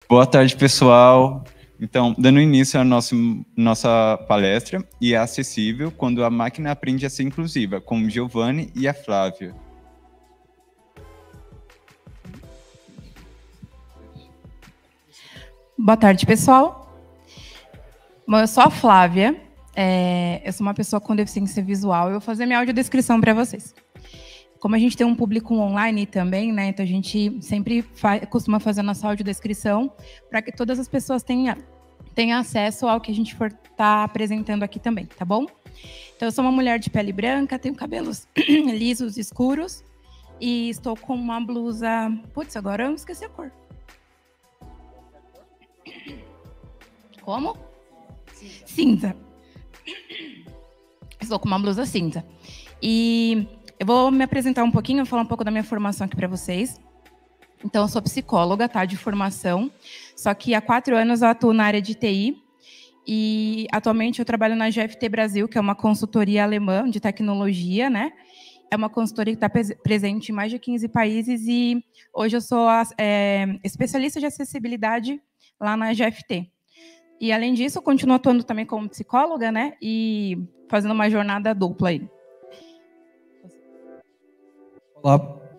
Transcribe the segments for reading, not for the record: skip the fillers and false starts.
Boa tarde, pessoal. Então, dando início à nossa palestra, e é acessível quando a máquina aprende a ser inclusiva, com o Giovanni e a Flávia. Boa tarde, pessoal. Bom, eu sou a Flávia, eu sou uma pessoa com deficiência visual, eu vou fazer minha audiodescrição para vocês. Como a gente tem um público online também, né, então a gente sempre costuma fazer a nossa audiodescrição para que todas as pessoas tenham acesso ao que a gente for estar apresentando aqui também, tá bom? Então, eu sou uma mulher de pele branca, tenho cabelos lisos, escuros, e estou com uma blusa... Putz, agora eu esqueci a cor. Como? Cinza. Estou com uma blusa cinza. E eu vou me apresentar um pouquinho, falar um pouco da minha formação aqui para vocês. Então, eu sou psicóloga, tá, de formação, só que há 4 anos eu atuo na área de TI e atualmente eu trabalho na GFT Brasil, que é uma consultoria alemã de tecnologia, né? É uma consultoria que está presente em mais de 15 países e hoje eu sou especialista de acessibilidade lá na GFT. E, além disso, eu continuo atuando também como psicóloga, né? E fazendo uma jornada dupla aí.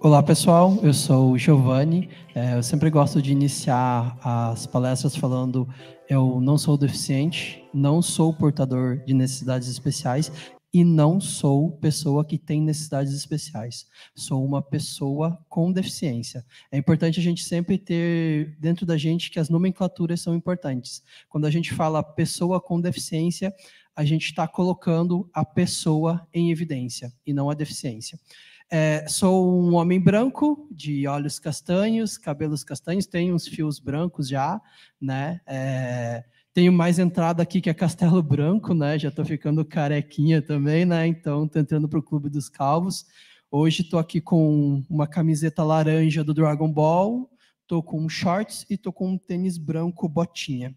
Olá, pessoal. Eu sou o Giovanni. Eu sempre gosto de iniciar as palestras falando: eu não sou deficiente, não sou portador de necessidades especiais e não sou pessoa que tem necessidades especiais. Sou uma pessoa com deficiência. É importante a gente sempre ter dentro da gente que as nomenclaturas são importantes. Quando a gente fala pessoa com deficiência, a gente está colocando a pessoa em evidência e não a deficiência. Sou um homem branco, de olhos castanhos, cabelos castanhos, tenho uns fios brancos já, né? Tenho mais entrada aqui que é Castelo Branco, né? Já estou ficando carequinha também, né? Então, estou entrando para o Clube dos Calvos. Hoje estou aqui com uma camiseta laranja do Dragon Ball, estou com shorts e estou com um tênis branco botinha.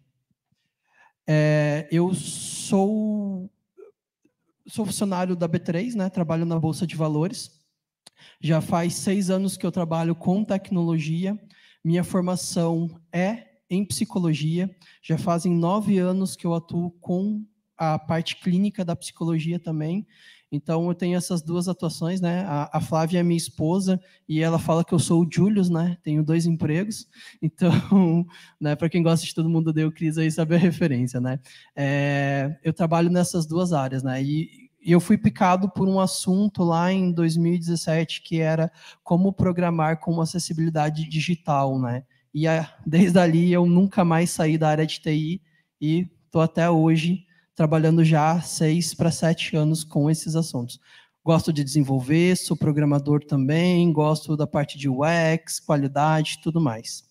Eu sou funcionário da B3, né? Trabalho na Bolsa de Valores. Já faz 6 anos que eu trabalho com tecnologia. Minha formação é em psicologia. Já fazem 9 anos que eu atuo com a parte clínica da psicologia também. Então, eu tenho essas 2 atuações, né? A Flávia é minha esposa e ela fala que eu sou o Julius, né? Tenho 2 empregos. Então, né, para quem gosta de Todo Mundo Odeia o Chris, aí sabe a referência, né? Eu trabalho nessas 2 áreas, né? E eu fui picado por um assunto lá em 2017, que era como programar com acessibilidade digital, né? E desde ali eu nunca mais saí da área de TI e estou até hoje trabalhando já 6 para 7 anos com esses assuntos. Gosto de desenvolver, sou programador também, gosto da parte de UX, qualidade, tudo mais.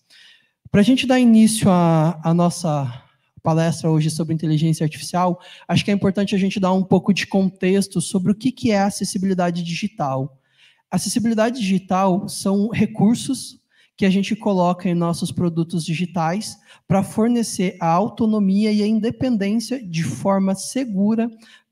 Para a gente dar início à nossa palestra hoje sobre inteligência artificial, acho que é importante a gente dar um pouco de contexto sobre o que é acessibilidade digital. Acessibilidade digital são recursos que a gente coloca em nossos produtos digitais para fornecer a autonomia e a independência de forma segura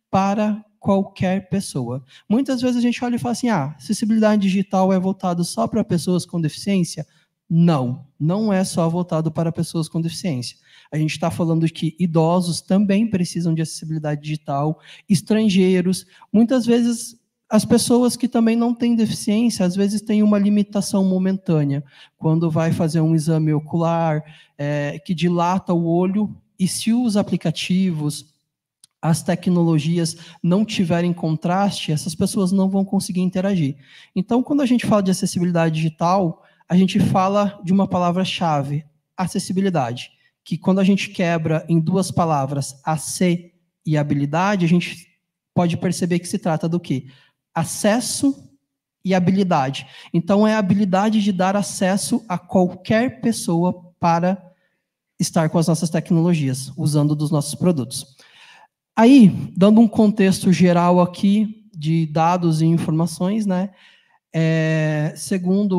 para qualquer pessoa. Muitas vezes a gente olha e fala assim: acessibilidade digital é voltado só para pessoas com deficiência? Não, não é só voltado para pessoas com deficiência. A gente está falando que idosos também precisam de acessibilidade digital, estrangeiros, muitas vezes as pessoas que também não têm deficiência, às vezes têm uma limitação momentânea, quando vai fazer um exame ocular, que dilata o olho, e se os aplicativos, as tecnologias não tiverem contraste, essas pessoas não vão conseguir interagir. Então, quando a gente fala de acessibilidade digital, a gente fala de uma palavra-chave, acessibilidade, que quando a gente quebra em 2 palavras, AC e habilidade, a gente pode perceber que se trata do quê? Acesso e habilidade. Então, é a habilidade de dar acesso a qualquer pessoa para estar com as nossas tecnologias, usando dos nossos produtos. Aí, dando um contexto geral aqui de dados e informações, né? Segundo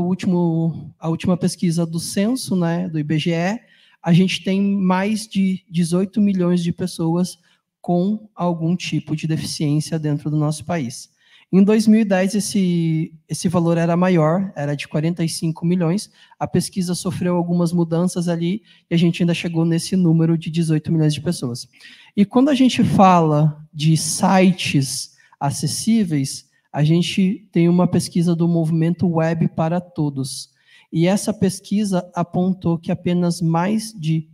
a última pesquisa do censo, né, do IBGE, a gente tem mais de 18 milhões de pessoas com algum tipo de deficiência dentro do nosso país. Em 2010, esse valor era maior, era de 45 milhões. A pesquisa sofreu algumas mudanças ali e a gente ainda chegou nesse número de 18 milhões de pessoas. E quando a gente fala de sites acessíveis, a gente tem uma pesquisa do movimento Web para Todos. E essa pesquisa apontou que apenas mais de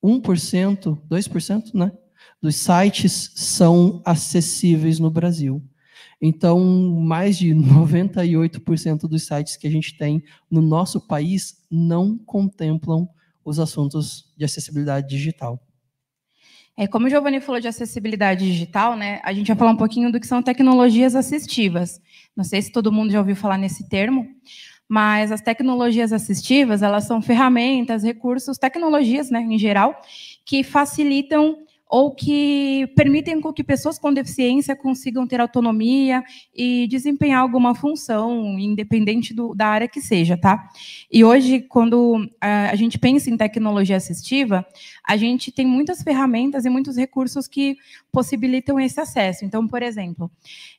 1%, 2%, né, dos sites são acessíveis no Brasil. Então, mais de 98% dos sites que a gente tem no nosso país não contemplam os assuntos de acessibilidade digital. Como o Giovanni falou de acessibilidade digital, né, a gente vai falar um pouquinho do que são tecnologias assistivas. Não sei se todo mundo já ouviu falar nesse termo, mas as tecnologias assistivas, elas são ferramentas, recursos, tecnologias, né, em geral, que facilitam ou que permitem que pessoas com deficiência consigam ter autonomia e desempenhar alguma função, independente da área que seja, tá? E hoje, quando a gente pensa em tecnologia assistiva, a gente tem muitas ferramentas e muitos recursos que possibilitam esse acesso. Então, por exemplo,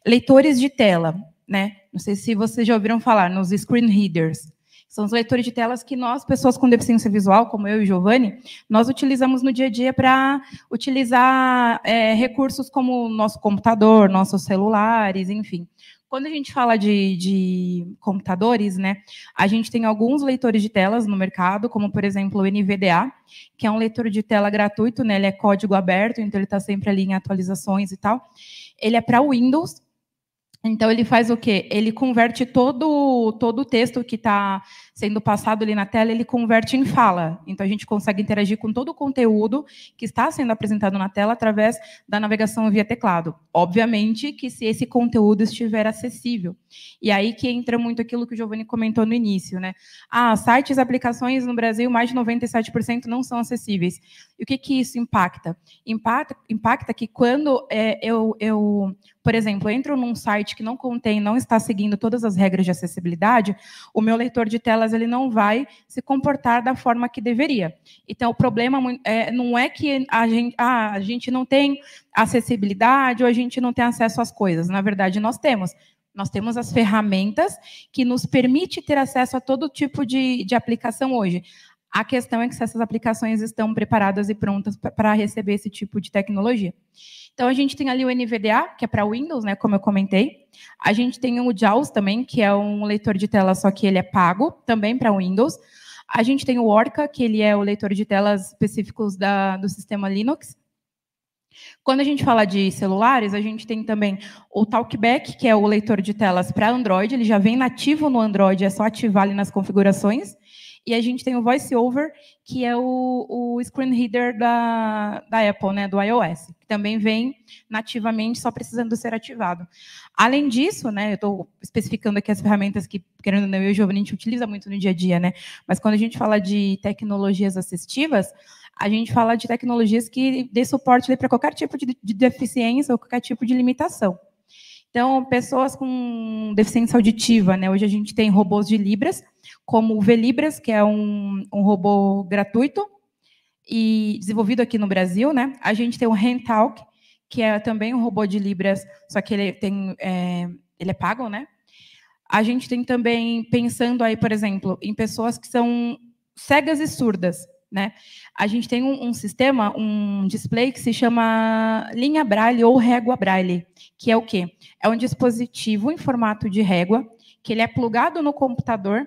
leitores de tela, né? Não sei se vocês já ouviram falar nos screen readers. São os leitores de telas que nós, pessoas com deficiência visual, como eu e o Giovanni, nós utilizamos no dia a dia para utilizar recursos como nosso computador, nossos celulares, enfim. Quando a gente fala de computadores, né, a gente tem alguns leitores de telas no mercado, como, por exemplo, o NVDA, que é um leitor de tela gratuito, né, ele é código aberto, então ele está sempre ali em atualizações e tal. Ele é para Windows. Então, ele faz o quê? Ele converte todo o texto que está sendo passado ali na tela, ele converte em fala. Então, a gente consegue interagir com todo o conteúdo que está sendo apresentado na tela através da navegação via teclado. Obviamente que se esse conteúdo estiver acessível. E aí que entra muito aquilo que o Giovanni comentou no início, né? Sites e aplicações no Brasil, mais de 97% não são acessíveis. E o que isso impacta? Impacta que quando por exemplo, entro num site que não está seguindo todas as regras de acessibilidade, o meu leitor de telas ele não vai se comportar da forma que deveria. Então, o problema não é que a gente não tem acessibilidade ou a gente não tem acesso às coisas. Na verdade, nós temos. Nós temos as ferramentas que nos permitem ter acesso a todo tipo de aplicação hoje. A questão é que se essas aplicações estão preparadas e prontas para receber esse tipo de tecnologia. Então, a gente tem ali o NVDA, que é para Windows, né, como eu comentei. A gente tem o JAWS também, que é um leitor de tela, só que ele é pago, também para Windows. A gente tem o Orca, que ele é o leitor de telas específicos do sistema Linux. Quando a gente fala de celulares, a gente tem também o Talkback, que é o leitor de telas para Android. Ele já vem nativo no Android, é só ativar ali nas configurações. E a gente tem o VoiceOver, que é o screen reader da Apple, né, do iOS, que também vem nativamente, só precisando ser ativado. Além disso, né, eu estou especificando aqui as ferramentas que, querendo ou não, eu e o Giovanni, a gente utiliza muito no dia a dia, né? Mas quando a gente fala de tecnologias assistivas, a gente fala de tecnologias que dê suporte para qualquer tipo de deficiência ou qualquer tipo de limitação. Então, pessoas com deficiência auditiva, né? Hoje a gente tem robôs de Libras, como o VLibras, que é um robô gratuito e desenvolvido aqui no Brasil, né? A gente tem o HandTalk, que é também um robô de Libras, só que ele é pago, né? A gente tem também, pensando aí, por exemplo, em pessoas que são cegas e surdas, né? A gente tem um sistema, um display que se chama linha Braille ou régua Braille, que é o quê? É um dispositivo em formato de régua, que ele é plugado no computador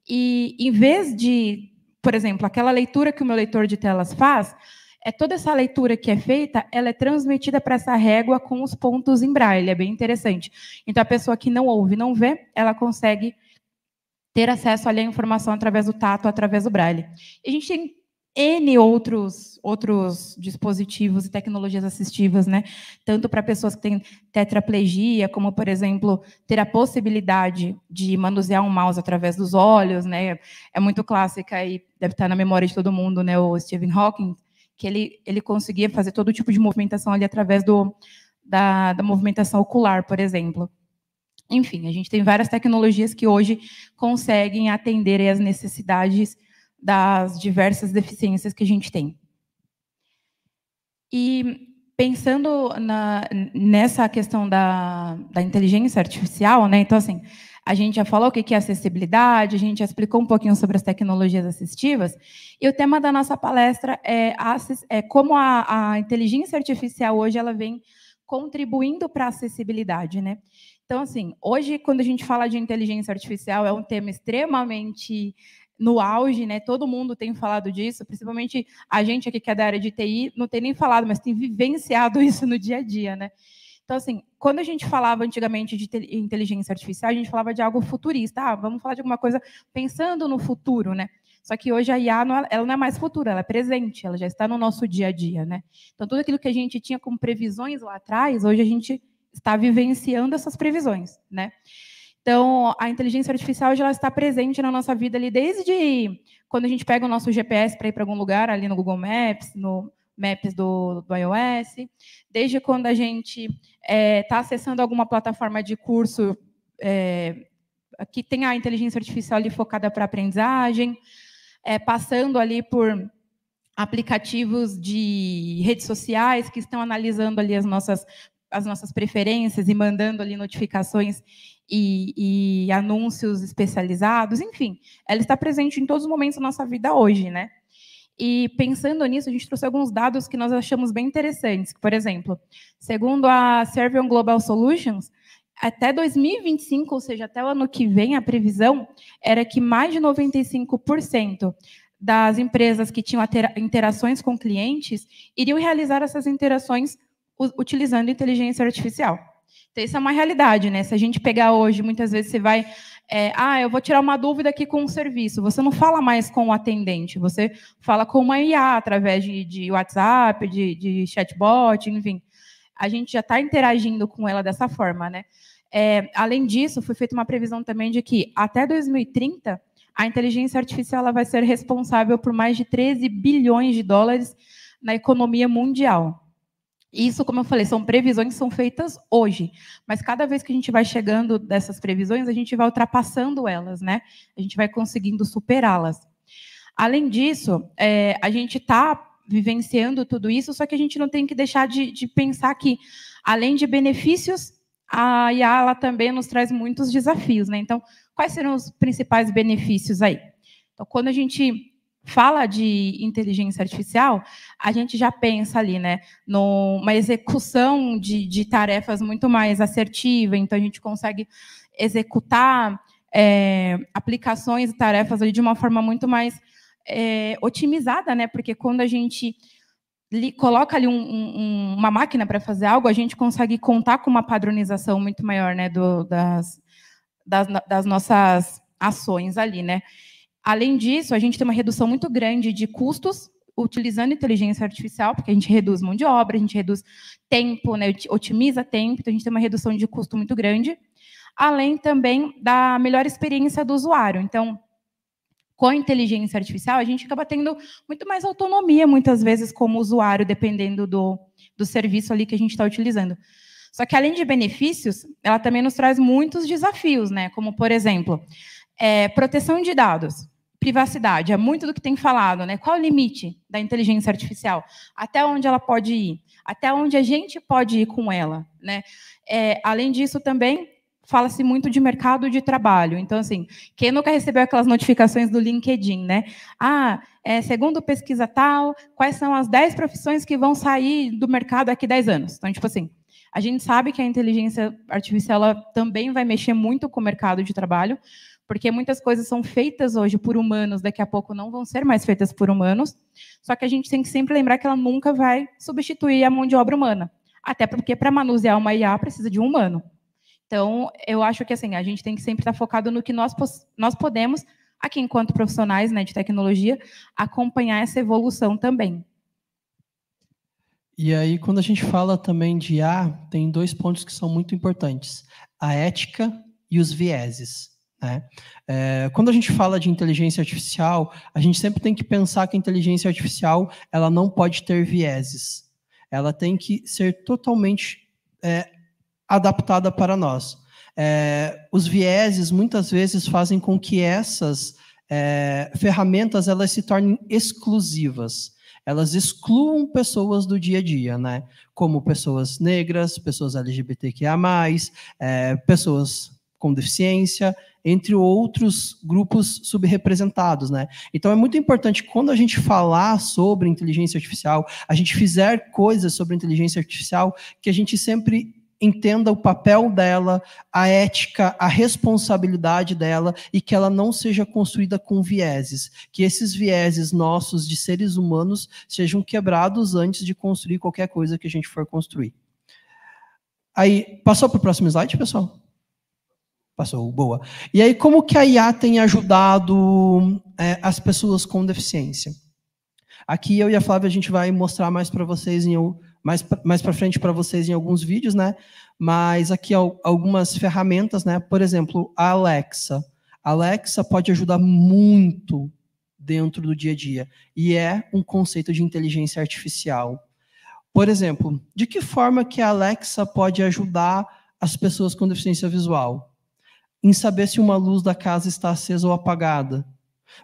e, em vez de, por exemplo, aquela leitura que o meu leitor de telas faz, toda essa leitura que é feita, ela é transmitida para essa régua com os pontos em Braille, é bem interessante. Então, a pessoa que não ouve, não vê, ela consegue ter acesso ali à informação através do tato, através do Braille. E a gente tem N outros dispositivos e tecnologias assistivas, né? Tanto para pessoas que têm tetraplegia, como, por exemplo, ter a possibilidade de manusear um mouse através dos olhos, né? É muito clássica e deve estar na memória de todo mundo, né? O Stephen Hawking, que ele conseguia fazer todo tipo de movimentação ali através da movimentação ocular, por exemplo. Enfim, a gente tem várias tecnologias que hoje conseguem atender às necessidades das diversas deficiências que a gente tem. E pensando nessa questão da inteligência artificial, né? Então, assim, a gente já falou o que é acessibilidade, a gente já explicou um pouquinho sobre as tecnologias assistivas, e o tema da nossa palestra é como a inteligência artificial hoje ela vem contribuindo para a acessibilidade, né? Então, assim, hoje, quando a gente fala de inteligência artificial, é um tema extremamente no auge, né? Todo mundo tem falado disso, principalmente a gente aqui que é da área de TI, não tem nem falado, mas tem vivenciado isso no dia a dia, né? Então, assim, quando a gente falava antigamente de inteligência artificial, a gente falava de algo futurista. Ah, vamos falar de alguma coisa pensando no futuro, né? Só que hoje a IA ela não é mais futuro, ela é presente, ela já está no nosso dia a dia, né? Então, tudo aquilo que a gente tinha como previsões lá atrás, hoje a gente está vivenciando essas previsões, né? Então, a inteligência artificial já está presente na nossa vida ali desde quando a gente pega o nosso GPS para ir para algum lugar, ali no Google Maps, no Maps do iOS, desde quando a gente está acessando alguma plataforma de curso que tem a inteligência artificial ali focada para aprendizagem, passando ali por aplicativos de redes sociais que estão analisando ali as nossas preferências e mandando ali notificações e anúncios especializados, enfim, ela está presente em todos os momentos da nossa vida hoje, né? E pensando nisso, a gente trouxe alguns dados que nós achamos bem interessantes. Por exemplo, segundo a Servion Global Solutions, até 2025, ou seja, até o ano que vem, a previsão era que mais de 95% das empresas que tinham interações com clientes iriam realizar essas interações utilizando inteligência artificial. Então, isso é uma realidade, né? Se a gente pegar hoje, muitas vezes você vai... eu vou tirar uma dúvida aqui com um serviço. Você não fala mais com o atendente, você fala com uma IA através de WhatsApp, de chatbot, enfim. A gente já está interagindo com ela dessa forma, né? Além disso, foi feita uma previsão também de que, até 2030, a inteligência artificial ela vai ser responsável por mais de 13 bilhões de dólares na economia mundial. Isso, como eu falei, são previsões que são feitas hoje, mas cada vez que a gente vai chegando dessas previsões, a gente vai ultrapassando elas, né? A gente vai conseguindo superá-las. Além disso, a gente está vivenciando tudo isso, só que a gente não tem que deixar de pensar que, além de benefícios, a IA ela também nos traz muitos desafios, né? Então, quais serão os principais benefícios aí? Então, quando a gente fala de inteligência artificial, a gente já pensa ali, né, numa execução de tarefas muito mais assertiva, então a gente consegue executar aplicações e tarefas ali de uma forma muito mais otimizada, né, porque quando a gente coloca ali uma máquina para fazer algo, a gente consegue contar com uma padronização muito maior, né, das nossas ações ali, né. Além disso, a gente tem uma redução muito grande de custos utilizando inteligência artificial, porque a gente reduz mão de obra, a gente reduz tempo, né, otimiza tempo, então a gente tem uma redução de custo muito grande, além também da melhor experiência do usuário. Então, com a inteligência artificial, a gente acaba tendo muito mais autonomia, muitas vezes, como usuário, dependendo do serviço ali que a gente está utilizando. Só que, além de benefícios, ela também nos traz muitos desafios, né? Como, por exemplo, proteção de dados. Privacidade, é muito do que tem falado, né? Qual o limite da inteligência artificial? Até onde ela pode ir? Até onde a gente pode ir com ela, né? Além disso, também fala-se muito de mercado de trabalho. Então, assim, quem nunca recebeu aquelas notificações do LinkedIn, né? Segundo pesquisa tal, quais são as 10 profissões que vão sair do mercado daqui a 10 anos? Então, tipo assim, a gente sabe que a inteligência artificial ela também vai mexer muito com o mercado de trabalho, porque muitas coisas são feitas hoje por humanos, daqui a pouco não vão ser mais feitas por humanos, só que a gente tem que sempre lembrar que ela nunca vai substituir a mão de obra humana, até porque para manusear uma IA precisa de um humano. Então, eu acho que assim, a gente tem que sempre estar focado no que nós podemos, aqui enquanto profissionais, né, de tecnologia, acompanhar essa evolução também. E aí, quando a gente fala também de IA, tem 2 pontos que são muito importantes, a ética e os vieses. Né? Quando a gente fala de inteligência artificial, a gente sempre tem que pensar que a inteligência artificial ela não pode ter vieses. Ela tem que ser totalmente adaptada para nós. Os vieses, muitas vezes, fazem com que essas ferramentas elas se tornem exclusivas. elas excluam pessoas do dia a dia, né? Como pessoas negras, pessoas LGBTQIA+, pessoas com deficiência, entre outros grupos subrepresentados, né? Então é muito importante, quando a gente falar sobre inteligência artificial, a gente fizer coisas sobre inteligência artificial, que a gente sempre entenda o papel dela, a ética, a responsabilidade dela, e que ela não seja construída com vieses. Que esses vieses nossos de seres humanos sejam quebrados antes de construir qualquer coisa que a gente for construir. Aí, passou para o próximo slide, pessoal? Passou, boa. E aí, como que a IA tem ajudado as pessoas com deficiência? Aqui eu e a Flávia a gente vai mostrar mais para vocês mais para frente para vocês em alguns vídeos, né? Mas aqui algumas ferramentas, né? Por exemplo, a Alexa. A Alexa pode ajudar muito dentro do dia a dia, e é um conceito de inteligência artificial. Por exemplo, de que forma que a Alexa pode ajudar as pessoas com deficiência visual? Em saber se uma luz da casa está acesa ou apagada.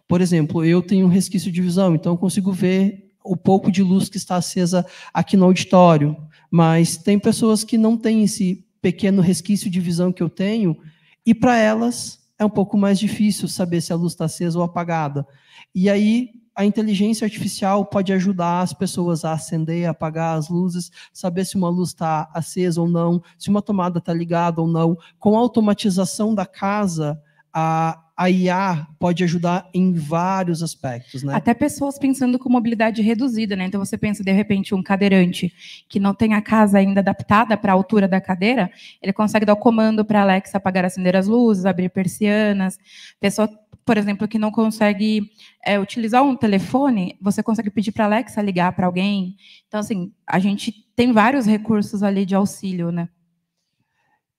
Por exemplo, eu tenho um resquício de visão, então eu consigo ver o pouco de luz que está acesa aqui no auditório, mas tem pessoas que não têm esse pequeno resquício de visão que eu tenho, e para elas é um pouco mais difícil saber se a luz está acesa ou apagada. E aí a inteligência artificial pode ajudar as pessoas a acender, a apagar as luzes, saber se uma luz está acesa ou não, se uma tomada está ligada ou não. Com a automatização da casa, a IA pode ajudar em vários aspectos, né? Até pessoas pensando com mobilidade reduzida, né? Então você pensa, de repente, um cadeirante que não tem a casa ainda adaptada para a altura da cadeira, ele consegue dar o comando para a Alexa apagar, acender as luzes, abrir persianas. Pessoa, por exemplo, que não consegue utilizar um telefone, você consegue pedir para a Alexa ligar para alguém. Então, assim, a gente tem vários recursos ali de auxílio, né?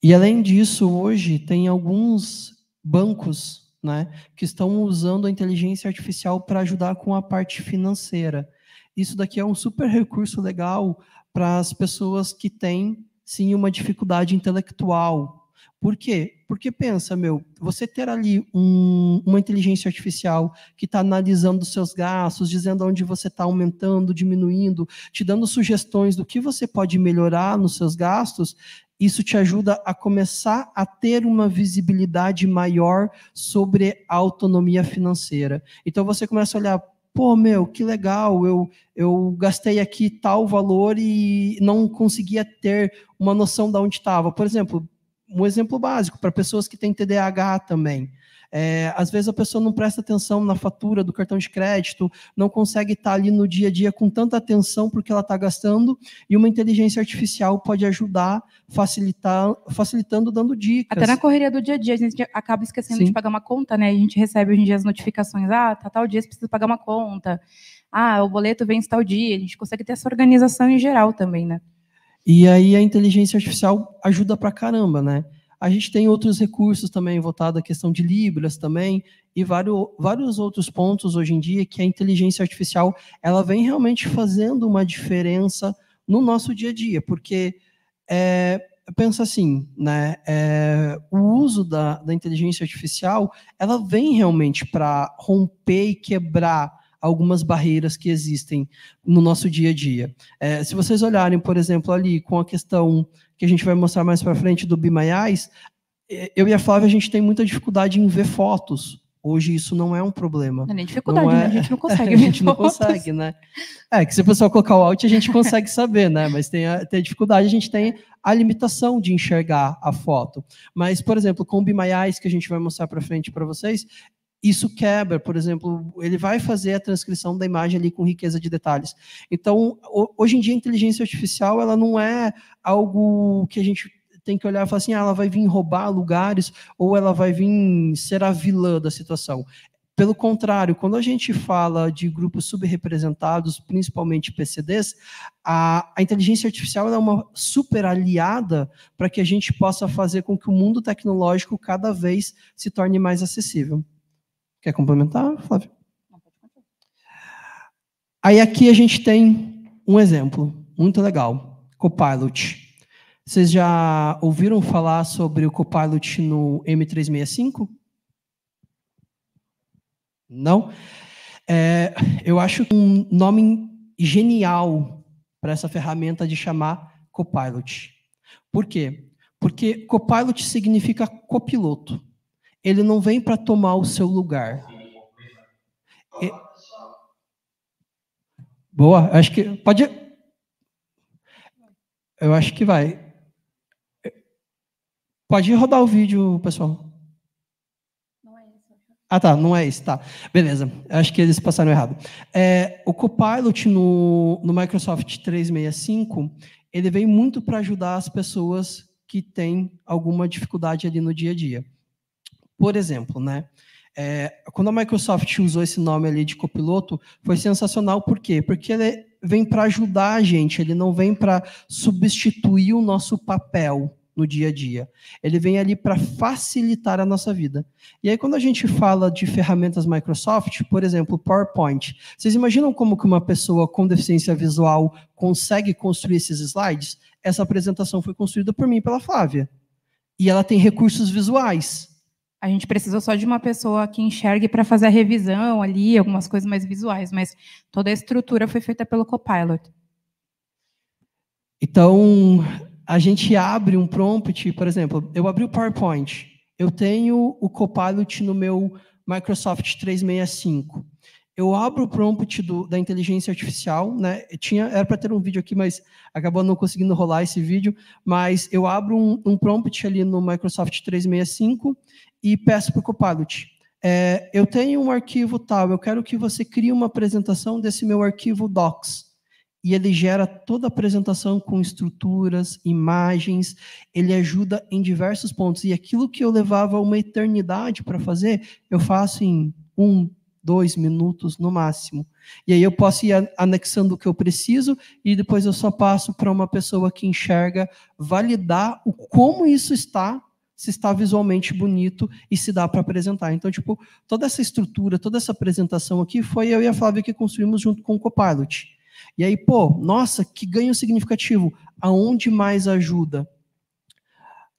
E, além disso, hoje tem alguns bancos, né, que estão usando a inteligência artificial para ajudar com a parte financeira. Isso daqui é um super recurso legal para as pessoas que têm, sim, uma dificuldade intelectual. Por quê? Porque pensa, você ter ali uma inteligência artificial que está analisando os seus gastos, dizendo onde você está aumentando, diminuindo, te dando sugestões do que você pode melhorar nos seus gastos, isso te ajuda a começar a ter uma visibilidade maior sobre a autonomia financeira. Então você começa a olhar, pô, que legal, eu gastei aqui tal valor e não conseguia ter uma noção de onde estava. Por exemplo, um exemplo básico para pessoas que têm TDAH também. Às vezes a pessoa não presta atenção na fatura do cartão de crédito, não consegue estar ali no dia a dia com tanta atenção porque ela está gastando, e uma inteligência artificial pode ajudar, facilitando, dando dicas. Até na correria do dia a dia, a gente acaba esquecendo de pagar uma conta, né? A gente recebe hoje em dia as notificações, tal dia você precisa pagar uma conta, o boleto vence tal dia, a gente consegue ter essa organização em geral também, né? E aí a inteligência artificial ajuda pra caramba, né? A gente tem outros recursos também voltados à questão de Libras também, e vários outros pontos hoje em dia que a inteligência artificial ela vem realmente fazendo uma diferença no nosso dia a dia, porque pensa assim, né? O uso da inteligência artificial ela vem realmente para romper e quebrar algumas barreiras que existem no nosso dia a dia. Se vocês olharem, por exemplo, ali com a questão que a gente vai mostrar mais para frente do Be My Eyes, eu e a Flávia, a gente tem muita dificuldade em ver fotos. Hoje isso não é um problema. Não é nem dificuldade, né? A gente não consegue ver A gente não consegue, né? Que se o pessoal colocar o alt, a gente consegue saber, né? Mas tem a dificuldade, a gente tem a limitação de enxergar a foto. Mas, por exemplo, com o Be My Eyes, que a gente vai mostrar para frente para vocês, isso quebra, por exemplo, ele vai fazer a transcrição da imagem ali com riqueza de detalhes. Então, hoje em dia, a inteligência artificial ela não é algo que a gente tem que olhar e falar assim, ela vai vir roubar lugares ou ela vai vir ser a vilã da situação. Pelo contrário, quando a gente fala de grupos subrepresentados, principalmente PCDs, a inteligência artificial é uma super aliada para que a gente possa fazer com que o mundo tecnológico cada vez se torne mais acessível. Quer complementar, Flávio? Aí aqui a gente tem um exemplo muito legal, Copilot. Vocês já ouviram falar sobre o Copilot no M365? Não? Eu acho que um nome genial para essa ferramenta de chamar Copilot. Por quê? Porque Copilot significa copiloto. Ele não vem para tomar o seu lugar. Boa, acho que pode. Eu acho que vai. Pode rodar o vídeo, pessoal. Não é isso. Ah, tá, não é isso, tá. Beleza, acho que eles passaram errado. O Copilot no Microsoft 365, ele vem muito para ajudar as pessoas que têm alguma dificuldade ali no dia a dia. Por exemplo, né? Quando a Microsoft usou esse nome ali de copiloto, foi sensacional. Por quê? Porque ele vem para ajudar a gente, ele não vem para substituir o nosso papel no dia a dia. Ele vem ali para facilitar a nossa vida. E aí, quando a gente fala de ferramentas Microsoft, por exemplo, PowerPoint, vocês imaginam como que uma pessoa com deficiência visual consegue construir esses slides? Essa apresentação foi construída por mim e pela Flávia. E ela tem recursos visuais. A gente precisou só de uma pessoa que enxergue para fazer a revisão ali, algumas coisas mais visuais, mas toda a estrutura foi feita pelo Copilot. Então, a gente abre um prompt, por exemplo, eu abri o PowerPoint, eu tenho o Copilot no meu Microsoft 365. Eu abro o prompt da inteligência artificial, né? Era para ter um vídeo aqui, mas acabou não conseguindo rolar esse vídeo, mas eu abro um prompt ali no Microsoft 365 e peço para o Copilot. Eu tenho um arquivo tal, eu quero que você crie uma apresentação desse meu arquivo Docs. E ele gera toda a apresentação com estruturas, imagens, ele ajuda em diversos pontos. E aquilo que eu levava uma eternidade para fazer, eu faço em 1, 2 minutos no máximo. E aí eu posso ir anexando o que eu preciso e depois eu só passo para uma pessoa que enxerga, validar o como isso está, se está visualmente bonito e se dá para apresentar. Então, tipo, toda essa estrutura, toda essa apresentação aqui foi eu e a Flávia que construímos junto com o Copilot. E aí, nossa, que ganho significativo. Aonde mais ajuda?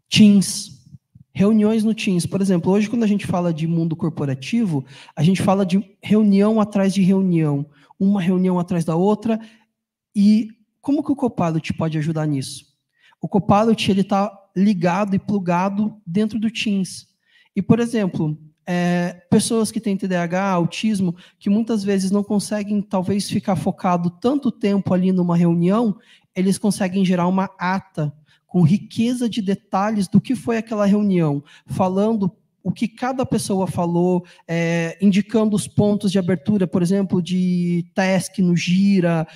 Teams. Reuniões no Teams. Por exemplo, hoje quando a gente fala de mundo corporativo, a gente fala de reunião atrás de reunião, uma reunião atrás da outra. E como que o Copilot pode ajudar nisso? O Copilot está ligado e plugado dentro do Teams. E, por exemplo, pessoas que têm TDAH, autismo, que muitas vezes não conseguem, talvez, ficar focado tanto tempo ali numa reunião, eles conseguem gerar uma ata com riqueza de detalhes do que foi aquela reunião, falando o que cada pessoa falou, indicando os pontos de abertura, por exemplo, de task no Gira,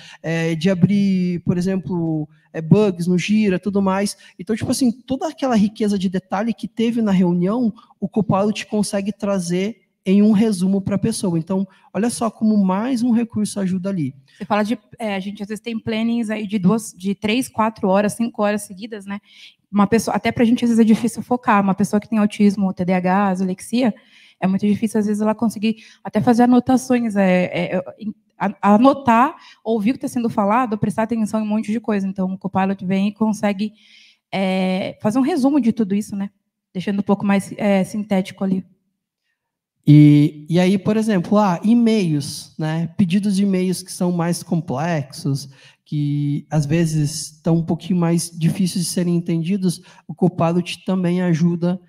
de abrir, por exemplo, bugs no Gira, tudo mais. Então, tipo assim, toda aquela riqueza de detalhe que teve na reunião, o Copilot consegue trazer em um resumo para a pessoa. Então, olha só como mais um recurso ajuda ali. Você fala a gente às vezes tem plannings aí de 3, 4 horas, 5 horas seguidas, né? Uma pessoa, até para a gente às vezes é difícil focar. Uma pessoa que tem autismo, TDAH, aslexia, é muito difícil às vezes ela conseguir até fazer anotações, anotar, ouvir o que está sendo falado, prestar atenção em um monte de coisa. Então, o Copilot vem e consegue fazer um resumo de tudo isso, né? Deixando um pouco mais sintético ali. E aí, por exemplo, e-mails, né? Pedidos de e-mails que são mais complexos, que às vezes estão um pouquinho mais difíceis de serem entendidos, o Copilot também ajuda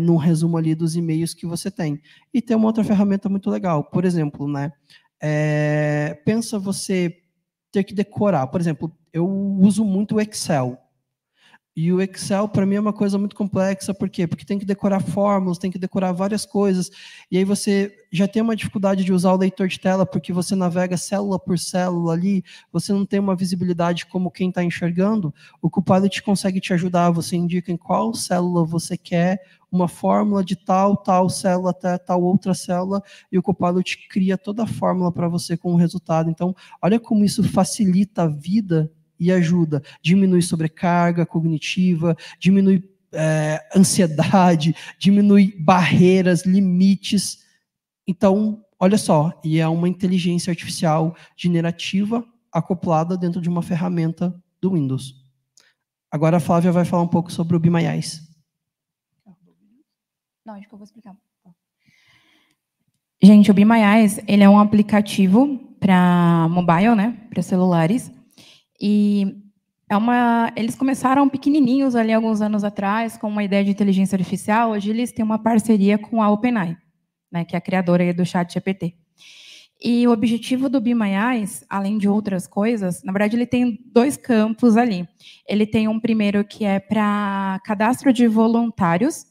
no resumo ali dos e-mails que você tem. E tem uma outra ferramenta muito legal, por exemplo, né? Pensa você ter que decorar. Por exemplo, eu uso muito o Excel. E o Excel, para mim, é uma coisa muito complexa. Por quê? Porque tem que decorar fórmulas, tem que decorar várias coisas. E aí você já tem uma dificuldade de usar o leitor de tela, porque você navega célula por célula ali, você não tem uma visibilidade como quem está enxergando. O Copilot consegue te ajudar. Você indica em qual célula você quer uma fórmula de tal célula até tal outra célula, e o Copilot cria toda a fórmula para você com o resultado. Então, olha como isso facilita a vida e ajuda, diminui sobrecarga cognitiva, diminui ansiedade, diminui barreiras, limites. Então, olha só, e é uma inteligência artificial generativa acoplada dentro de uma ferramenta do Windows. Agora a Flávia vai falar um pouco sobre o Be My Eyes. Não, acho que eu vou explicar. Gente, o Be My Eyes, ele é um aplicativo para mobile, né, para celulares. E eles começaram pequenininhos ali alguns anos atrás com uma ideia de inteligência artificial. Hoje eles têm uma parceria com a OpenAI, né, que é a criadora aí do ChatGPT. E o objetivo do Be My Eyes, além de outras coisas, na verdade ele tem 2 campos ali. Ele tem um primeiro que é para cadastro de voluntários.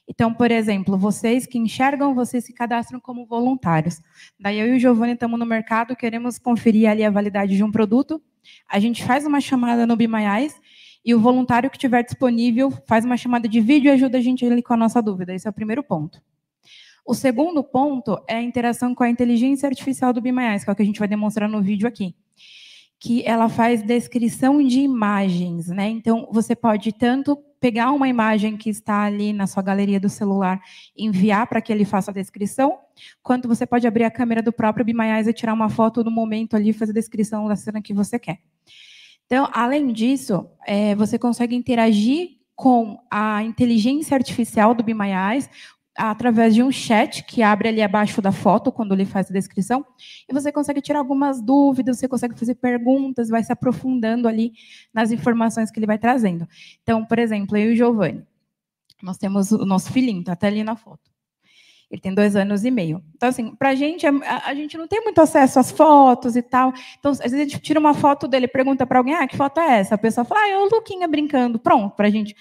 Então, por exemplo, vocês que enxergam, vocês se cadastram como voluntários. Daí eu e o Giovanni estamos no mercado, queremos conferir ali a validade de um produto. A gente faz uma chamada no Be My Eyes e o voluntário que estiver disponível faz uma chamada de vídeo e ajuda a gente ali com a nossa dúvida. Esse é o primeiro ponto. O segundo ponto é a interação com a inteligência artificial do Be My Eyes, que é o que a gente vai demonstrar no vídeo aqui, que ela faz descrição de imagens, né? Então, você pode tanto pegar uma imagem que está ali na sua galeria do celular e enviar para que ele faça a descrição, quanto você pode abrir a câmera do próprio Be My Eyes e tirar uma foto no momento ali e fazer a descrição da cena que você quer. Então, além disso, você consegue interagir com a inteligência artificial do Be My Eyes através de um chat que abre ali abaixo da foto, quando ele faz a descrição, e você consegue tirar algumas dúvidas, você consegue fazer perguntas, vai se aprofundando ali nas informações que ele vai trazendo. Então, por exemplo, eu e o Giovanni, nós temos o nosso filhinho, está até ali na foto. Ele tem 2 anos e meio. Então, assim, para a gente não tem muito acesso às fotos e tal. Então, às vezes a gente tira uma foto dele, pergunta para alguém, que foto é essa? A pessoa fala, é o Luquinha brincando. Pronto, para a gente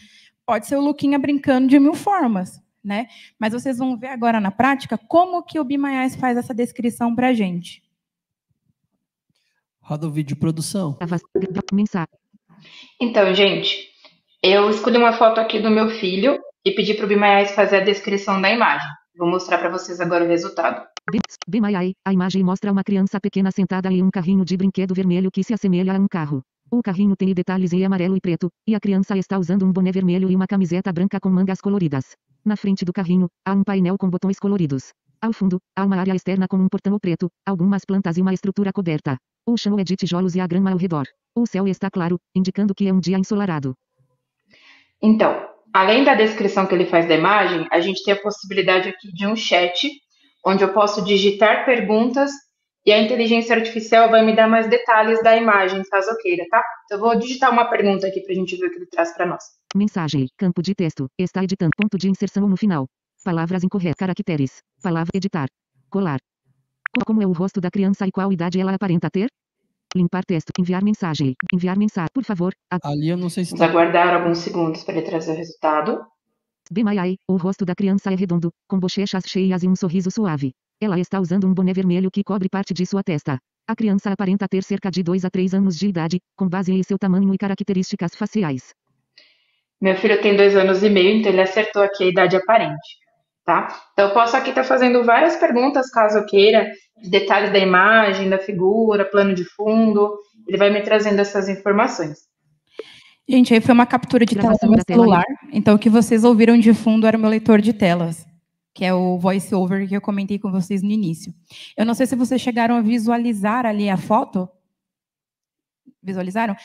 pode ser o Luquinha brincando de 1000 formas. Né? Mas vocês vão ver agora na prática como que o Be My Eyes faz essa descrição para a gente. Roda o vídeo de produção. Então, gente, eu escolhi uma foto aqui do meu filho e pedi para o Be My Eyes fazer a descrição da imagem. Vou mostrar para vocês agora o resultado. Be My Eyes, a imagem mostra uma criança pequena sentada em um carrinho de brinquedo vermelho que se assemelha a um carro. O carrinho tem detalhes em amarelo e preto, e a criança está usando um boné vermelho e uma camiseta branca com mangas coloridas. Na frente do carrinho, há um painel com botões coloridos. Ao fundo, há uma área externa com um portão preto, algumas plantas e uma estrutura coberta. O chão é de tijolos e há grama ao redor. O céu está claro, indicando que é um dia ensolarado. Então, além da descrição que ele faz da imagem, a gente tem a possibilidade aqui de um chat, onde eu posso digitar perguntas e a inteligência artificial vai me dar mais detalhes da imagem, caso eu queira, tá? Então, eu vou digitar uma pergunta aqui para a gente ver o que ele traz para nós. Mensagem, campo de texto, está editando, ponto de inserção no final. Palavras incorretas, caracteres, palavra editar, colar. Como é o rosto da criança e qual idade ela aparenta ter? Limpar texto, enviar mensagem, por favor. Ali eu não sei se Vamos aguardar alguns segundos para ele trazer o resultado. Be My Eyes, o rosto da criança é redondo, com bochechas cheias e um sorriso suave. Ela está usando um boné vermelho que cobre parte de sua testa. A criança aparenta ter cerca de 2 a 3 anos de idade, com base em seu tamanho e características faciais. Meu filho tem 2 anos e meio, então ele acertou aqui a idade aparente, tá? Então eu posso aqui estar fazendo várias perguntas, caso eu queira, detalhes da imagem, da figura, plano de fundo, ele vai me trazendo essas informações. Gente, aí foi uma captura de tela do meu celular, então o que vocês ouviram de fundo era o meu leitor de telas, que é o voice over que eu comentei com vocês no início. Eu não sei se vocês chegaram a visualizar ali a foto. Visualizaram?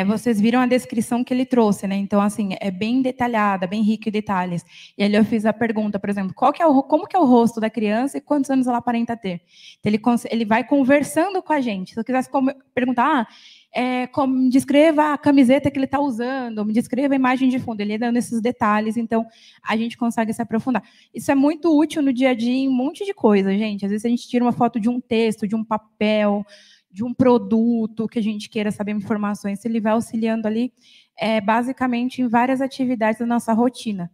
Vocês viram a descrição que ele trouxe, né? Então, assim, é bem detalhada, bem rica em detalhes. E ali eu fiz a pergunta, por exemplo, como que é o rosto da criança e quantos anos ela aparenta ter? Então, ele vai conversando com a gente. Se eu quisesse perguntar, me descreva a camiseta que ele está usando, me descreva a imagem de fundo. Ele ia dando esses detalhes, então a gente consegue se aprofundar. Isso é muito útil no dia a dia em um monte de coisa, gente. Às vezes a gente tira uma foto de um texto, de um papel, de um produto que a gente queira saber informações, ele vai auxiliando ali, basicamente, em várias atividades da nossa rotina.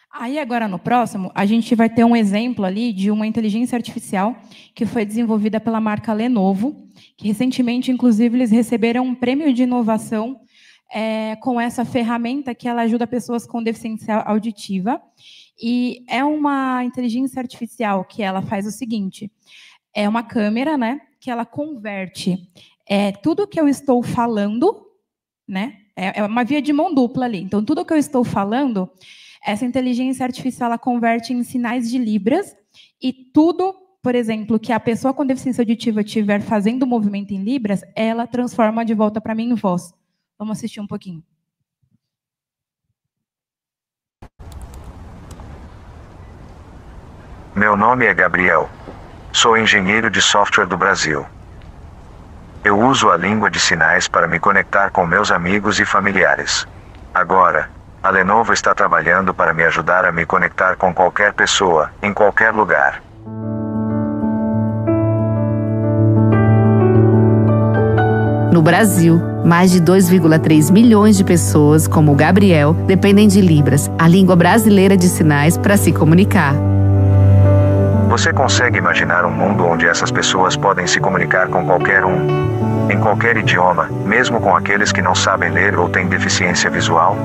Aí, agora, no próximo, a gente vai ter um exemplo ali de uma inteligência artificial que foi desenvolvida pela marca Lenovo, que recentemente, inclusive, eles receberam um prêmio de inovação com essa ferramenta que ela ajuda pessoas com deficiência auditiva. E é uma inteligência artificial que ela faz o seguinte, é uma câmera, né, que ela converte tudo que eu estou falando, né, é uma via de mão dupla ali. Então, tudo que eu estou falando, essa inteligência artificial ela converte em sinais de libras e tudo, por exemplo, que a pessoa com deficiência auditiva estiver fazendo movimento em libras, ela transforma de volta para mim em voz. Vamos assistir um pouquinho. Meu nome é Gabriel. Sou engenheiro de software do Brasil. Eu uso a língua de sinais para me conectar com meus amigos e familiares. Agora, a Lenovo está trabalhando para me ajudar a me conectar com qualquer pessoa, em qualquer lugar. No Brasil, mais de 2,3 milhões de pessoas, como o Gabriel, dependem de Libras, a língua brasileira de sinais, para se comunicar. Você consegue imaginar um mundo onde essas pessoas podem se comunicar com qualquer um, em qualquer idioma, mesmo com aqueles que não sabem ler ou têm deficiência visual?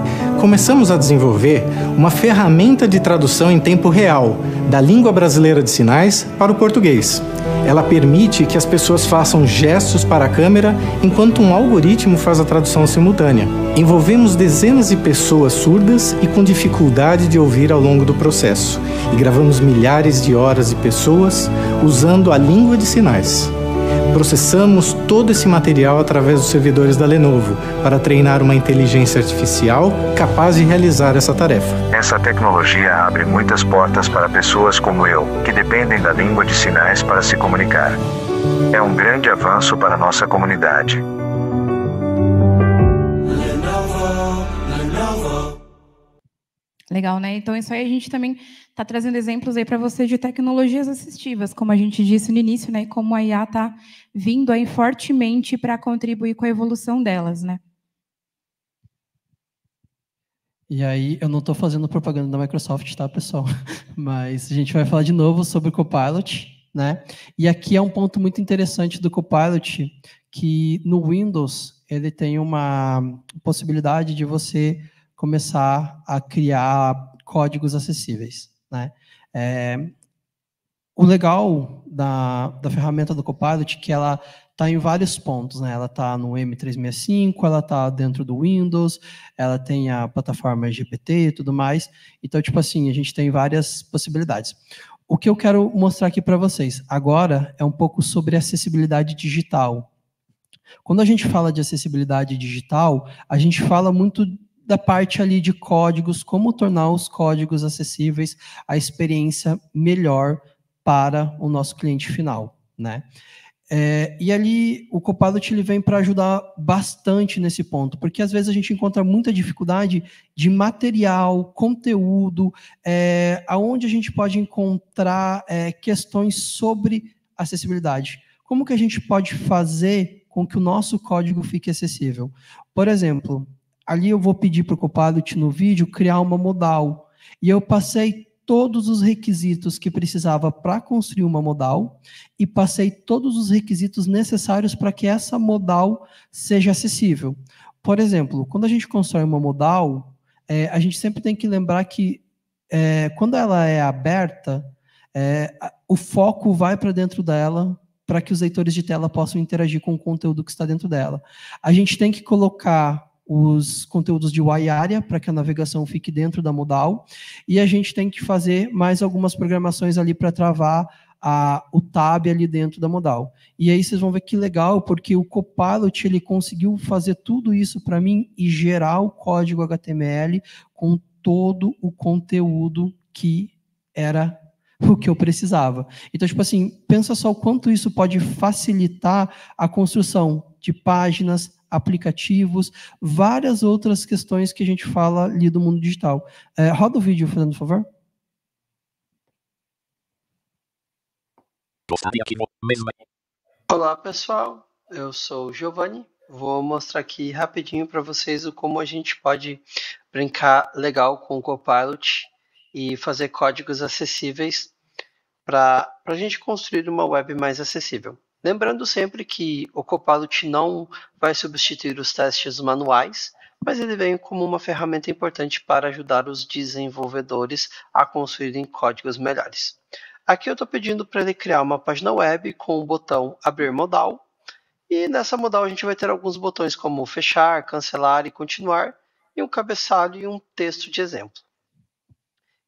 Começamos a desenvolver uma ferramenta de tradução em tempo real, da língua brasileira de sinais para o português. Ela permite que as pessoas façam gestos para a câmera enquanto um algoritmo faz a tradução simultânea. Envolvemos dezenas de pessoas surdas e com dificuldade de ouvir ao longo do processo, e gravamos milhares de horas de pessoas usando a língua de sinais. Processamos todo esse material através dos servidores da Lenovo para treinar uma inteligência artificial capaz de realizar essa tarefa. Essa tecnologia abre muitas portas para pessoas como eu, que dependem da língua de sinais para se comunicar. É um grande avanço para a nossa comunidade. Legal, né? Então, isso aí a gente também está trazendo exemplos aí para você de tecnologias assistivas, como a gente disse no início, né? E como a IA está vindo aí fortemente para contribuir com a evolução delas, né? E aí, eu não estou fazendo propaganda da Microsoft, tá, pessoal? Mas a gente vai falar de novo sobre o Copilot, né? E aqui é um ponto muito interessante do Copilot, que no Windows ele tem uma possibilidade de você começar a criar códigos acessíveis, né? O legal da ferramenta do Copilot é que ela está em vários pontos, né? Ela está no M365, ela está dentro do Windows, ela tem a plataforma GPT e tudo mais. Então, tipo assim, a gente tem várias possibilidades. O que eu quero mostrar aqui para vocês agora é um pouco sobre acessibilidade digital. Quando a gente fala de acessibilidade digital, a gente fala muito da parte ali de códigos, como tornar os códigos acessíveis, a experiência melhor para o nosso cliente final, né? E ali o Copilot ele vem para ajudar bastante nesse ponto, porque às vezes a gente encontra muita dificuldade de material, conteúdo, aonde a gente pode encontrar questões sobre acessibilidade. Como que a gente pode fazer com que o nosso código fique acessível? Por exemplo, ali eu vou pedir para o Copilot no vídeo criar uma modal. E eu passei todos os requisitos que precisava para construir uma modal e passei todos os requisitos necessários para que essa modal seja acessível. Por exemplo, quando a gente constrói uma modal, a gente sempre tem que lembrar que quando ela é aberta, o foco vai para dentro dela para que os leitores de tela possam interagir com o conteúdo que está dentro dela. A gente tem que colocar os conteúdos de Y-Area para que a navegação fique dentro da modal, e a gente tem que fazer mais algumas programações ali para travar o tab ali dentro da modal. E aí vocês vão ver que legal, porque o Copilot ele conseguiu fazer tudo isso para mim e gerar o código HTML com todo o conteúdo que era o que eu precisava. Então, tipo assim, pensa só o quanto isso pode facilitar a construção de páginas, aplicativos, várias outras questões que a gente fala ali do mundo digital. Roda o vídeo, Fernando, por favor. Olá, pessoal. Eu sou o Giovanni. Vou mostrar aqui rapidinho para vocês como a gente pode brincar legal com o Copilot e fazer códigos acessíveis para a gente construir uma web mais acessível. Lembrando sempre que o Copilot não vai substituir os testes manuais, mas ele vem como uma ferramenta importante para ajudar os desenvolvedores a construírem códigos melhores. Aqui eu estou pedindo para ele criar uma página web com o botão Abrir Modal, e nessa modal a gente vai ter alguns botões como Fechar, Cancelar e Continuar, e um cabeçalho e um texto de exemplo.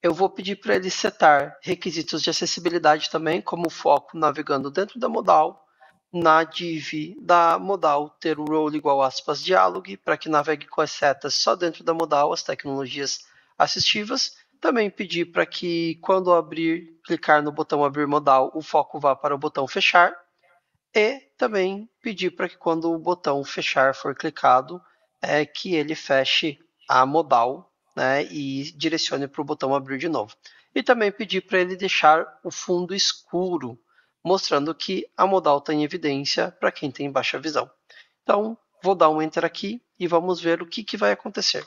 Eu vou pedir para ele setar requisitos de acessibilidade também, como foco navegando dentro da modal, na div da modal ter o role igual diálogo, para que navegue com as setas só dentro da modal, as tecnologias assistivas, também pedi para que quando clicar no botão abrir modal, o foco vá para o botão fechar. E também pedir para que quando o botão fechar for clicado, que ele feche a modal, né, e direcione para o botão abrir de novo. E também pedir para ele deixar o fundo escuro, mostrando que a modal está em evidência para quem tem baixa visão. Então, vou dar um Enter aqui e vamos ver o que vai acontecer.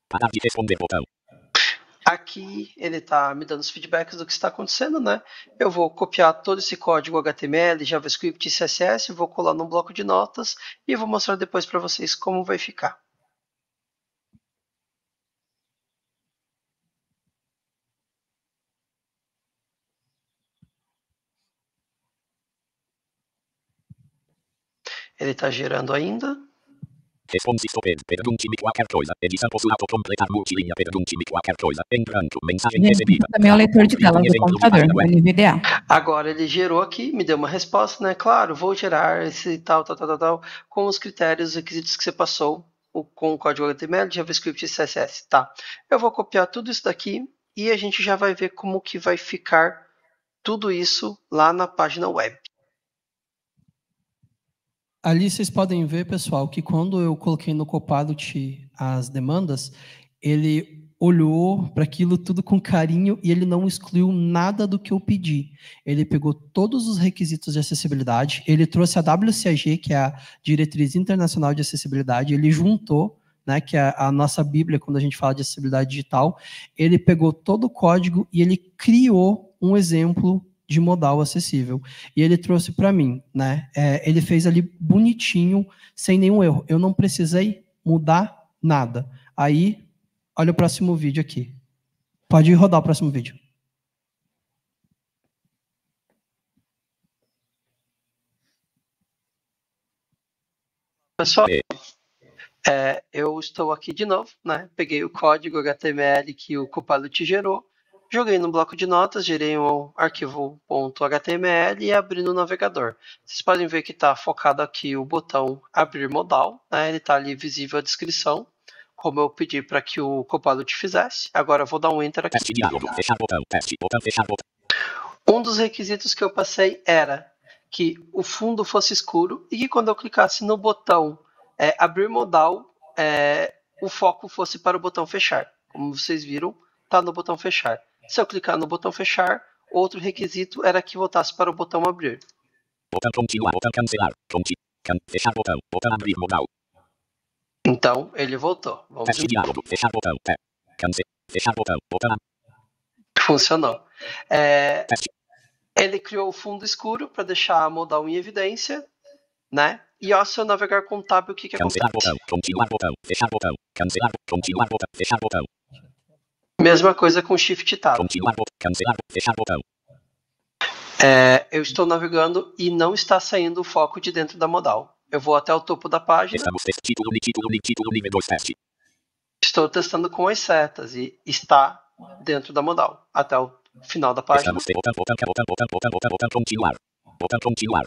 Parar de responder botão. Aqui ele está me dando os feedbacks do que está acontecendo, né? Eu vou copiar todo esse código HTML, JavaScript e CSS, vou colar num bloco de notas e vou mostrar depois para vocês como vai ficar. Ele está gerando ainda. Response stoped. Pergunte-me qualquer coisa. Edição posso autocompletar multilinha. Pergunte-me qualquer coisa. Em branco. Mensagem recebida. Também é o leitor de tela do computador, o NVDA. Agora ele gerou aqui, me deu uma resposta, né? Claro, vou gerar esse tal, com os critérios, os requisitos que você passou, com o código HTML, JavaScript e CSS. Tá. Eu vou copiar tudo isso daqui e a gente já vai ver como que vai ficar tudo isso lá na página web. Ali vocês podem ver, pessoal, que quando eu coloquei no Copilot as demandas, ele olhou para aquilo tudo com carinho e ele não excluiu nada do que eu pedi. Ele pegou todos os requisitos de acessibilidade, ele trouxe a WCAG, que é a Diretriz Internacional de Acessibilidade, ele juntou, né, que é a nossa bíblia quando a gente fala de acessibilidade digital, ele pegou todo o código e ele criou um exemplo de modal acessível. E ele trouxe para mim, né? Ele fez ali bonitinho, sem nenhum erro. Eu não precisei mudar nada. Aí, olha o próximo vídeo aqui. Pode rodar o próximo vídeo. Pessoal, eu estou aqui de novo, né? Peguei o código HTML que o Copilot gerou, joguei no bloco de notas, gerei um arquivo .html e abri no navegador. Vocês podem ver que está focado aqui o botão abrir modal, né? Ele está ali visível a descrição, como eu pedi para que o Copilot fizesse. Agora eu vou dar um Enter aqui. Teste diálogo, fechar botão, teste, botão, fechar botão. Um dos requisitos que eu passei era que o fundo fosse escuro e que quando eu clicasse no botão abrir modal, o foco fosse para o botão fechar. Como vocês viram, está no botão fechar. Se eu clicar no botão fechar, outro requisito era que voltasse para o botão abrir. Botão continuar, botão cancelar, fechar botão, botão abrir modal. Então, ele voltou. Vamos Teste diálogo, fechar botão, fechar botão, botão. Funcionou. Ele criou o fundo escuro para deixar a modal em evidência, né? E ao se eu navegar com o tab, o que acontece? Cancelar botão, continuar botão, fechar botão, cancelar, continuar botão, fechar botão. Mesma coisa com Shift Tab. Continuar botão, cancelar, fechar botão. Eu estou navegando e não está saindo o foco de dentro da modal. Eu vou até o topo da página. Estamos título, nível 2 teste. Estou testando com as setas e está dentro da modal. Até o final da página. Botão continuar. Botão continuar.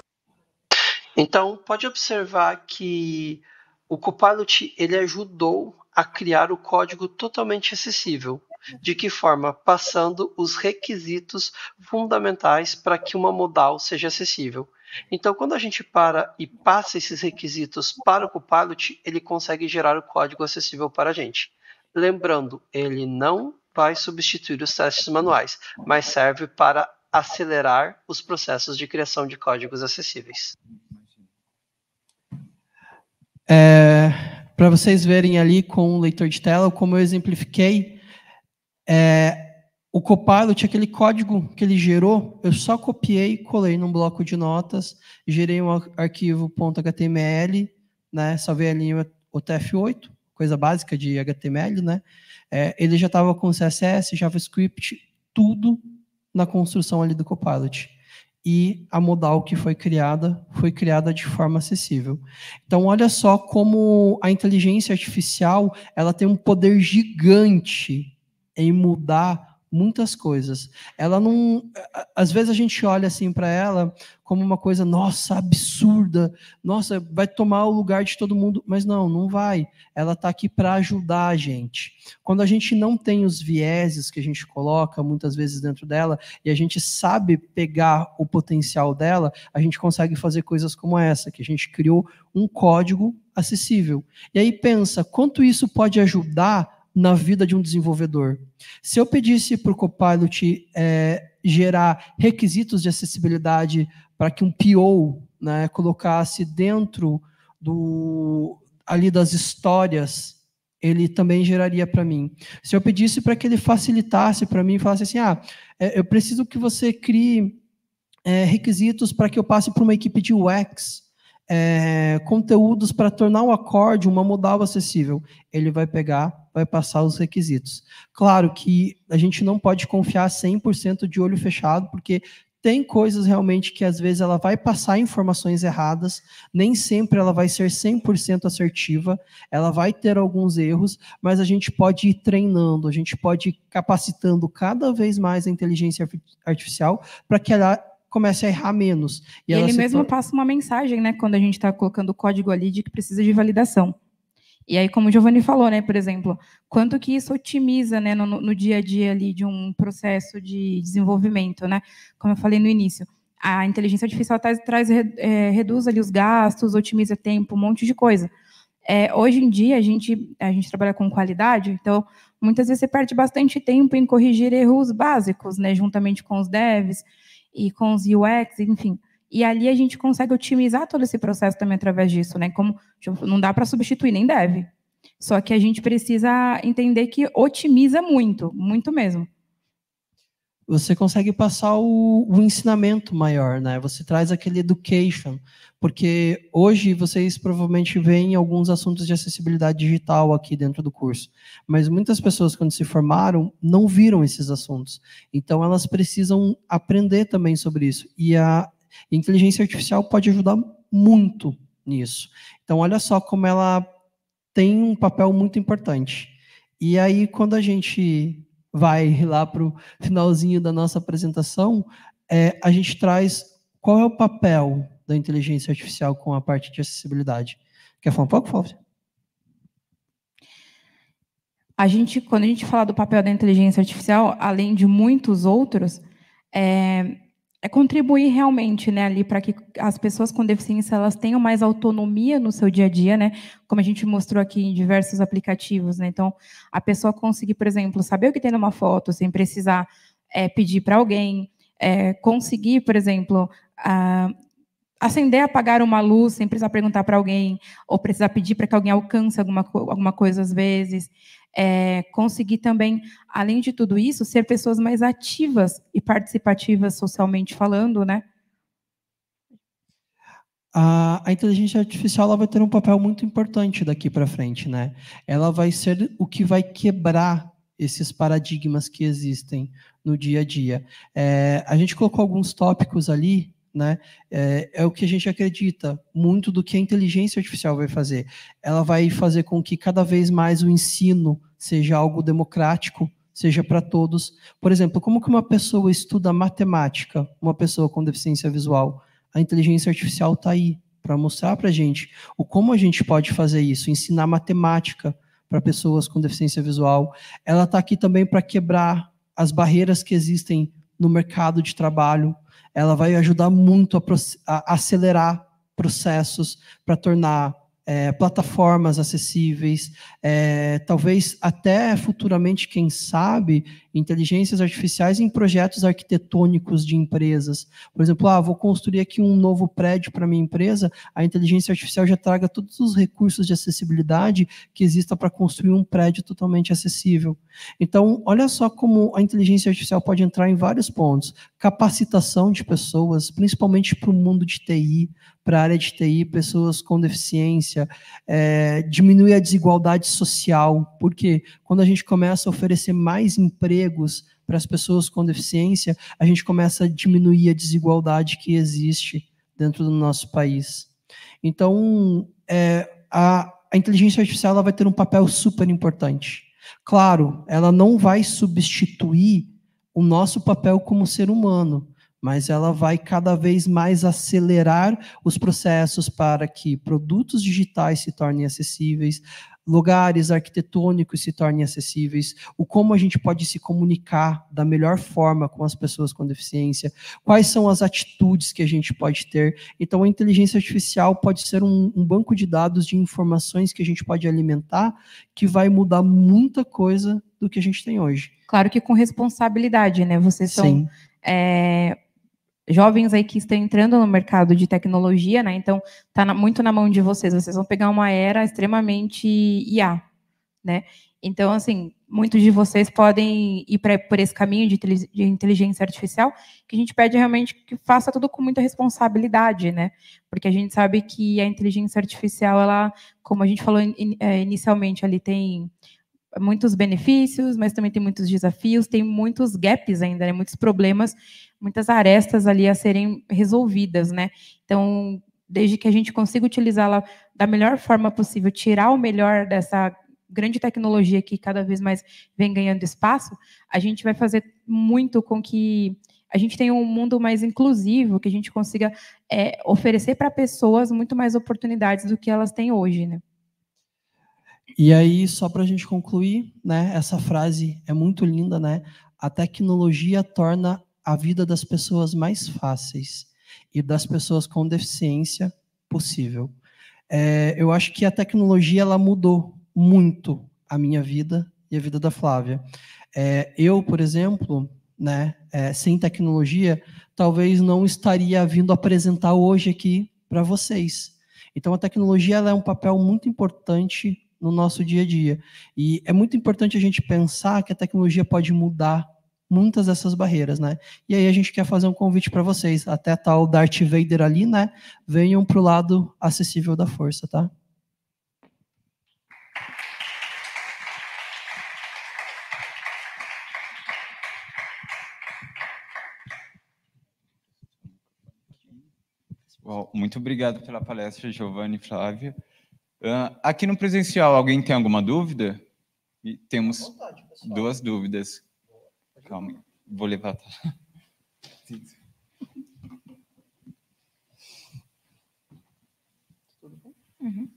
Então, pode observar que o Copilot ele ajudou a criar o código totalmente acessível. De que forma? Passando os requisitos fundamentais para que uma modal seja acessível. Então, quando a gente para e passa esses requisitos para o Copilot, ele consegue gerar o código acessível para a gente. Lembrando, ele não vai substituir os testes manuais, mas serve para acelerar os processos de criação de códigos acessíveis. Para vocês verem ali com o leitor de tela, como eu exemplifiquei, o Copilot, aquele código que ele gerou, eu só copiei, colei num bloco de notas, gerei um arquivo .html, né, salvei ali o TF8, coisa básica de HTML, né? Ele já estava com CSS, JavaScript, tudo na construção ali do Copilot. E a modal que foi criada de forma acessível. Então, olha só como a inteligência artificial ela tem um poder gigante em mudar muitas coisas. Ela não, às vezes a gente olha assim para ela como uma coisa, nossa, absurda, nossa, vai tomar o lugar de todo mundo, mas não vai. Ela está aqui para ajudar a gente. Quando a gente não tem os vieses que a gente coloca muitas vezes dentro dela e a gente sabe pegar o potencial dela, a gente consegue fazer coisas como essa, que a gente criou um código acessível. E aí pensa, quanto isso pode ajudar na vida de um desenvolvedor? Se eu pedisse para o Copilot gerar requisitos de acessibilidade para que um PO, né, colocasse dentro ali das histórias, ele também geraria para mim. Se eu pedisse para que ele facilitasse para mim, falasse assim, eu preciso que você crie requisitos para que eu passe para uma equipe de UX, conteúdos para tornar o acorde uma modal acessível. Ele vai pegar, vai passar os requisitos. Claro que a gente não pode confiar 100% de olho fechado, porque tem coisas realmente que às vezes ela vai passar informações erradas, nem sempre ela vai ser 100% assertiva, ela vai ter alguns erros, mas a gente pode ir treinando, a gente pode ir capacitando cada vez mais a inteligência artificial para que ela comece a errar menos. E ele mesmo passa uma mensagem, né, quando a gente está colocando o código ali de que precisa de validação. E aí, como o Giovanni falou, né, por exemplo, quanto que isso otimiza, né, no dia a dia ali de um processo de desenvolvimento, né? Como eu falei no início, a inteligência artificial reduz ali os gastos, otimiza tempo, um monte de coisa. Hoje em dia, a gente trabalha com qualidade, então, muitas vezes você perde bastante tempo em corrigir erros básicos, né, juntamente com os devs e com os UX, enfim. E ali a gente consegue otimizar todo esse processo também através disso, né? Como não dá para substituir, nem deve. Só que a gente precisa entender que otimiza muito, muito mesmo. Você consegue passar o ensinamento maior, né? Você traz aquele education, porque hoje vocês provavelmente veem alguns assuntos de acessibilidade digital aqui dentro do curso, mas muitas pessoas, quando se formaram, não viram esses assuntos. Então, elas precisam aprender também sobre isso. E a inteligência artificial pode ajudar muito nisso. Então, olha só como ela tem um papel muito importante. E aí, quando a gente vai lá para o finalzinho da nossa apresentação, a gente traz qual é o papel da inteligência artificial com a parte de acessibilidade. Quer falar um pouco, Flávia? Quando a gente fala do papel da inteligência artificial, além de muitos outros, contribuir realmente, né, ali para que as pessoas com deficiência elas tenham mais autonomia no seu dia a dia, né, como a gente mostrou aqui em diversos aplicativos, né, então a pessoa conseguir, por exemplo, saber o que tem numa foto sem precisar pedir para alguém, conseguir, por exemplo, acender, apagar uma luz sem precisar perguntar para alguém, ou precisar pedir para que alguém alcance alguma coisa às vezes, conseguir também, além de tudo isso, ser pessoas mais ativas e participativas socialmente falando, né? A inteligência artificial ela vai ter um papel muito importante daqui para frente, né? Ela vai ser o que vai quebrar esses paradigmas que existem no dia a dia. A gente colocou alguns tópicos ali, né? É o que a gente acredita, muito do que a inteligência artificial vai fazer. Ela vai fazer com que cada vez mais o ensino seja algo democrático, seja para todos. Por exemplo, como que uma pessoa estuda matemática, uma pessoa com deficiência visual? A inteligência artificial está aí para mostrar para a gente como a gente pode fazer isso, ensinar matemática para pessoas com deficiência visual. Ela está aqui também para quebrar as barreiras que existem no mercado de trabalho. Ela vai ajudar muito a acelerar processos para tornar plataformas acessíveis, talvez até futuramente, quem sabe, inteligências artificiais em projetos arquitetônicos de empresas. Por exemplo, vou construir aqui um novo prédio para minha empresa, a inteligência artificial já traga todos os recursos de acessibilidade que exista para construir um prédio totalmente acessível. Então, olha só como a inteligência artificial pode entrar em vários pontos. Capacitação de pessoas, principalmente para o mundo de TI, para a área de TI, pessoas com deficiência, diminuir a desigualdade social, porque quando a gente começa a oferecer mais empregos para as pessoas com deficiência, a gente começa a diminuir a desigualdade que existe dentro do nosso país. Então, a inteligência artificial ela vai ter um papel super importante. Claro, ela não vai substituir o nosso papel como ser humano, mas ela vai cada vez mais acelerar os processos para que produtos digitais se tornem acessíveis, lugares arquitetônicos se tornem acessíveis, o como a gente pode se comunicar da melhor forma com as pessoas com deficiência, quais são as atitudes que a gente pode ter. Então, a inteligência artificial pode ser um banco de dados de informações que a gente pode alimentar, que vai mudar muita coisa do que a gente tem hoje. Claro que com responsabilidade, né? Vocês são jovens aí que estão entrando no mercado de tecnologia, né? Então, está muito na mão de vocês. Vocês vão pegar uma era extremamente IA, né? Então, assim, muitos de vocês podem ir por esse caminho de inteligência artificial, que a gente pede realmente que faça tudo com muita responsabilidade, né? Porque a gente sabe que a inteligência artificial, ela, como a gente falou inicialmente, ali tem muitos benefícios, mas também tem muitos desafios, tem muitos gaps ainda, né? Muitos problemas, muitas arestas ali a serem resolvidas, né? Então, desde que a gente consiga utilizá-la da melhor forma possível, tirar o melhor dessa grande tecnologia que cada vez mais vem ganhando espaço, a gente vai fazer muito com que a gente tenha um mundo mais inclusivo, que a gente consiga oferecer para pessoas muito mais oportunidades do que elas têm hoje, né? E aí, só para a gente concluir, né, essa frase é muito linda, né? A tecnologia torna a vida das pessoas mais fáceis e das pessoas com deficiência possível. Eu acho que a tecnologia ela mudou muito a minha vida e a vida da Flávia. Eu, por exemplo, né, sem tecnologia, talvez não estaria vindo apresentar hoje aqui para vocês. Então, a tecnologia ela é um papel muito importante no nosso dia a dia. E é muito importante a gente pensar que a tecnologia pode mudar muitas dessas barreiras, né? E aí a gente quer fazer um convite para vocês, até tal Darth Vader ali, né? Venham para o lado acessível da força, tá? Bom, muito obrigado pela palestra, Giovanni e Flávia. Aqui no presencial, alguém tem alguma dúvida? E temos duas dúvidas. Calma, vou levantar. Uhum.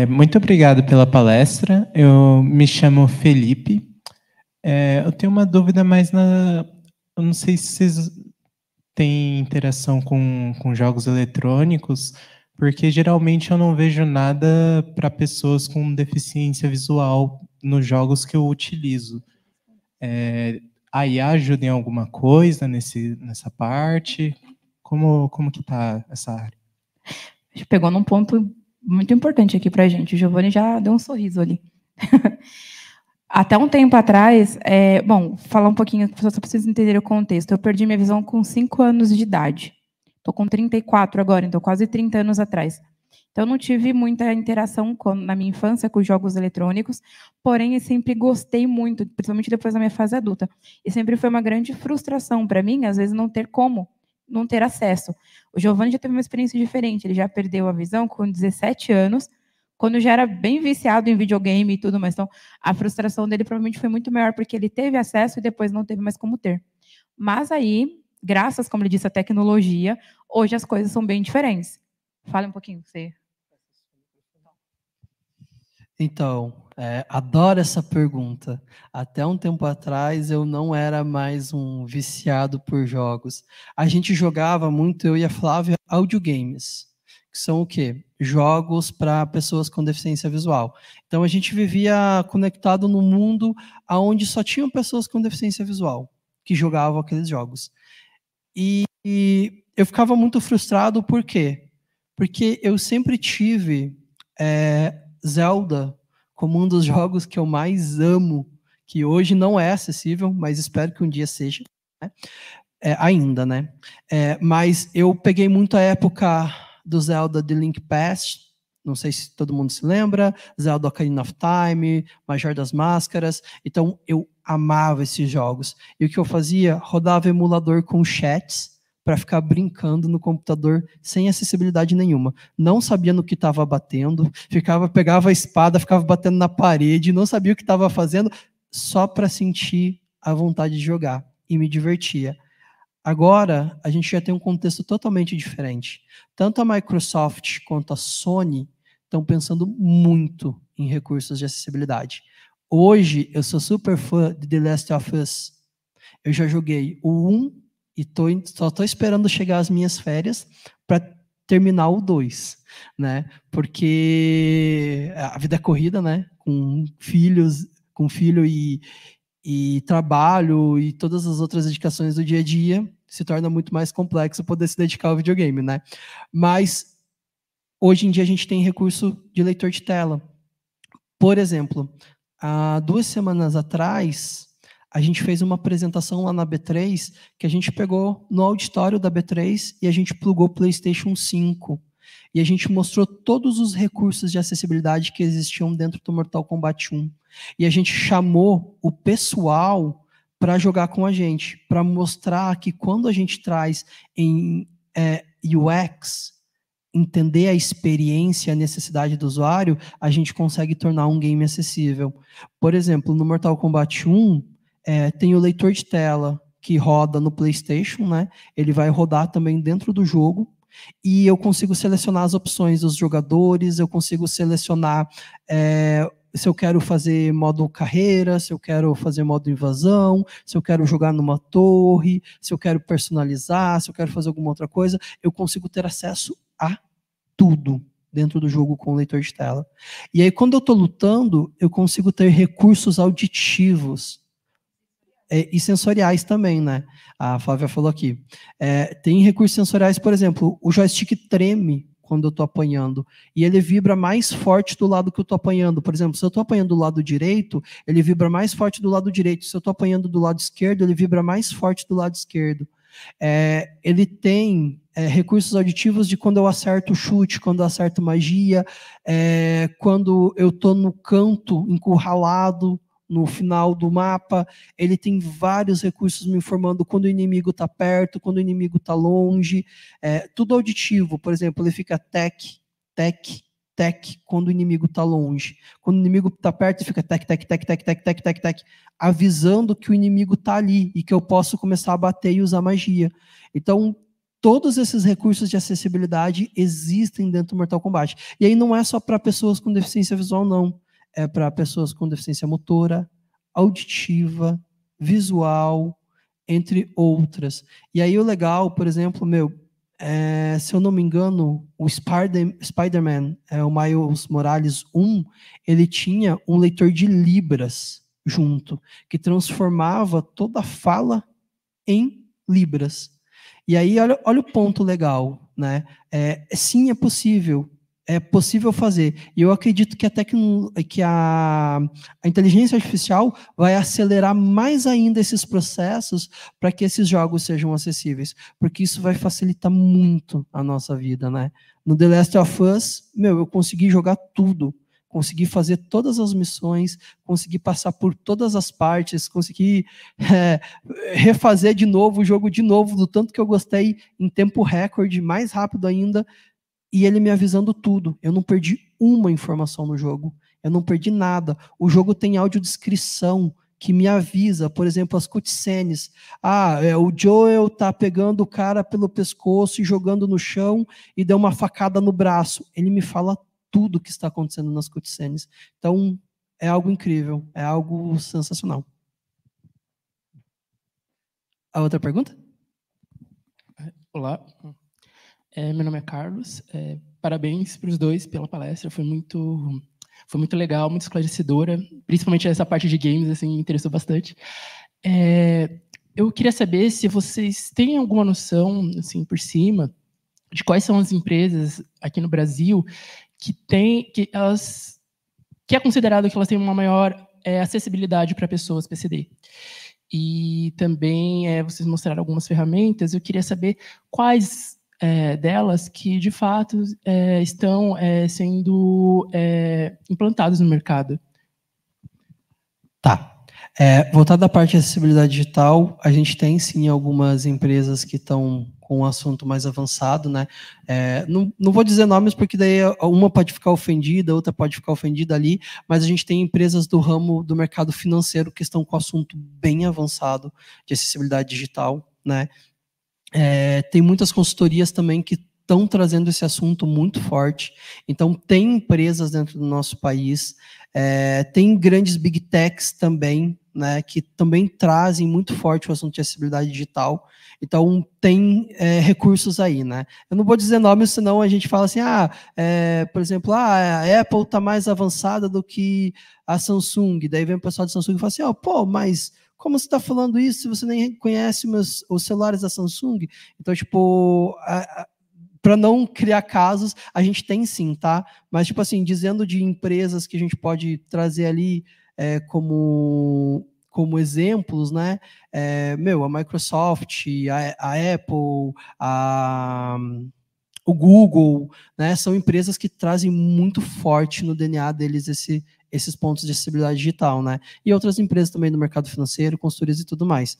Muito obrigado pela palestra. Eu me chamo Felipe. Eu tenho uma dúvida mais eu não sei se vocês têm interação com jogos eletrônicos, porque geralmente eu não vejo nada para pessoas com deficiência visual nos jogos que eu utilizo. A IA ajuda em alguma coisa nessa parte? Como que está essa área? A gente pegou num ponto muito importante aqui para a gente. O Giovanni já deu um sorriso ali. Até um tempo atrás, bom, falar um pouquinho, só preciso entender o contexto. Eu perdi minha visão com 5 anos de idade. Estou com 34 agora, então quase 30 anos atrás. Então, eu não tive muita interação na minha infância com jogos eletrônicos, porém, eu sempre gostei muito, principalmente depois da minha fase adulta. E sempre foi uma grande frustração para mim, às vezes, não ter acesso. O Giovanni já teve uma experiência diferente, ele já perdeu a visão com 17 anos, quando já era bem viciado em videogame e tudo mais. Então, a frustração dele provavelmente foi muito maior, porque ele teve acesso e depois não teve mais como ter. Mas aí, graças, como ele disse, à tecnologia, hoje as coisas são bem diferentes. Fale um pouquinho, você. Então, adoro essa pergunta. Até um tempo atrás, eu não era mais um viciado por jogos. A gente jogava muito, eu e a Flávia, audiogames, que são o quê? Jogos para pessoas com deficiência visual. Então, a gente vivia conectado num mundo onde só tinham pessoas com deficiência visual que jogavam aqueles jogos. E eu ficava muito frustrado, por quê? Porque eu sempre tive Zelda como um dos jogos que eu mais amo, que hoje não é acessível, mas espero que um dia seja, né? Ainda, né? Mas eu peguei muito a época do Zelda The Link Past, não sei se todo mundo se lembra, Zelda Ocarina of Time, Major das Máscaras. Então, eu amava esses jogos. E o que eu fazia? Rodava emulador com chats para ficar brincando no computador sem acessibilidade nenhuma. Não sabia no que estava batendo, pegava a espada, ficava batendo na parede, não sabia o que estava fazendo, só para sentir a vontade de jogar, e me divertia. Agora, a gente já tem um contexto totalmente diferente. Tanto a Microsoft quanto a Sony estão pensando muito em recursos de acessibilidade. Hoje, eu sou super fã de The Last of Us. Eu já joguei o 1 e só estou esperando chegar as minhas férias para terminar o 2, né? Porque a vida é corrida, né? Com filho e trabalho e todas as outras dedicações do dia a dia, se torna muito mais complexo poder se dedicar ao videogame, né? Mas hoje em dia a gente tem recurso de leitor de tela. Por exemplo, há 2 semanas atrás, a gente fez uma apresentação lá na B3 que a gente pegou no auditório da B3 e a gente plugou o PlayStation 5. E a gente mostrou todos os recursos de acessibilidade que existiam dentro do Mortal Kombat 1. E a gente chamou o pessoal para jogar com a gente, para mostrar que quando a gente traz em UX, entender a experiência, a necessidade do usuário, a gente consegue tornar um game acessível. Por exemplo, no Mortal Kombat 1, tem o leitor de tela que roda no PlayStation, né? Ele vai rodar também dentro do jogo, e eu consigo selecionar as opções dos jogadores, eu consigo selecionar se eu quero fazer modo carreira, se eu quero fazer modo invasão, se eu quero jogar numa torre, se eu quero personalizar, se eu quero fazer alguma outra coisa, eu consigo ter acesso a tudo dentro do jogo com o leitor de tela. E aí, quando eu estou lutando, eu consigo ter recursos auditivos e sensoriais também, né? A Flávia falou aqui. Tem recursos sensoriais, por exemplo, o joystick treme quando eu estou apanhando, e ele vibra mais forte do lado que eu estou apanhando. Por exemplo, se eu estou apanhando do lado direito, ele vibra mais forte do lado direito. Se eu estou apanhando do lado esquerdo, ele vibra mais forte do lado esquerdo. Ele tem recursos auditivos de quando eu acerto o chute, quando eu acerto magia, quando eu estou no canto, encurralado, no final do mapa, ele tem vários recursos me informando quando o inimigo está perto, quando o inimigo está longe, tudo auditivo. Por exemplo, ele fica tec, tec, tec, quando o inimigo está longe. Quando o inimigo está perto, ele fica tec, tec, tec, tec, tec, tec, tec, tec, avisando que o inimigo está ali e que eu posso começar a bater e usar magia. Então, todos esses recursos de acessibilidade existem dentro do Mortal Kombat. E aí não é só para pessoas com deficiência visual, não. É para pessoas com deficiência motora, auditiva, visual, entre outras. E aí o legal, por exemplo, se eu não me engano, o Spider-Man, o Miles Morales 1, ele tinha um leitor de Libras junto, que transformava toda a fala em Libras. E aí, olha o ponto legal, né? Sim, é possível fazer. E eu acredito que a inteligência artificial vai acelerar mais ainda esses processos para que esses jogos sejam acessíveis, porque isso vai facilitar muito a nossa vida, né? No The Last of Us, eu consegui jogar tudo, consegui fazer todas as missões, consegui passar por todas as partes, consegui refazer de novo o jogo de novo, do tanto que eu gostei, em tempo recorde, mais rápido ainda, e ele me avisando tudo. Eu não perdi uma informação no jogo. Eu não perdi nada. O jogo tem audiodescrição que me avisa, por exemplo, as cutscenes. O Joel tá pegando o cara pelo pescoço e jogando no chão e deu uma facada no braço. Ele me fala tudo o que está acontecendo nas cutscenes. Então, é algo incrível. É algo sensacional. A outra pergunta? Olá. Meu nome é Carlos. Parabéns para os dois pela palestra. Foi muito legal, muito esclarecedora. Principalmente essa parte de games, assim, me interessou bastante. Eu queria saber se vocês têm alguma noção, assim, por cima, de quais são as empresas aqui no Brasil que é considerado que elas têm uma maior acessibilidade para pessoas PCD. E também vocês mostraram algumas ferramentas. Eu queria saber quais delas que, de fato, estão sendo implantados no mercado. Tá. Voltado à parte de acessibilidade digital, a gente tem, sim, algumas empresas que estão um assunto mais avançado, né? Não vou dizer nomes, porque daí uma pode ficar ofendida, outra pode ficar ofendida ali, mas a gente tem empresas do ramo do mercado financeiro que estão com assunto bem avançado de acessibilidade digital, né? Tem muitas consultorias também que estão trazendo esse assunto muito forte. Então, tem empresas dentro do nosso país, tem grandes big techs também, né, que também trazem muito forte o assunto de acessibilidade digital. Então, tem recursos aí, né? Eu não vou dizer nomes, senão a gente fala assim, por exemplo, a Apple está mais avançada do que a Samsung. Daí vem o pessoal da Samsung e fala assim, mas como você está falando isso se você nem conhece os celulares da Samsung? Então, tipo, para não criar casos, a gente tem sim, tá? Mas, tipo assim, dizendo de empresas que a gente pode trazer ali como exemplos, né? A Microsoft, a Apple, o Google, né? São empresas que trazem muito forte no DNA deles esses pontos de acessibilidade digital, né? E outras empresas também do mercado financeiro, consultorias e tudo mais.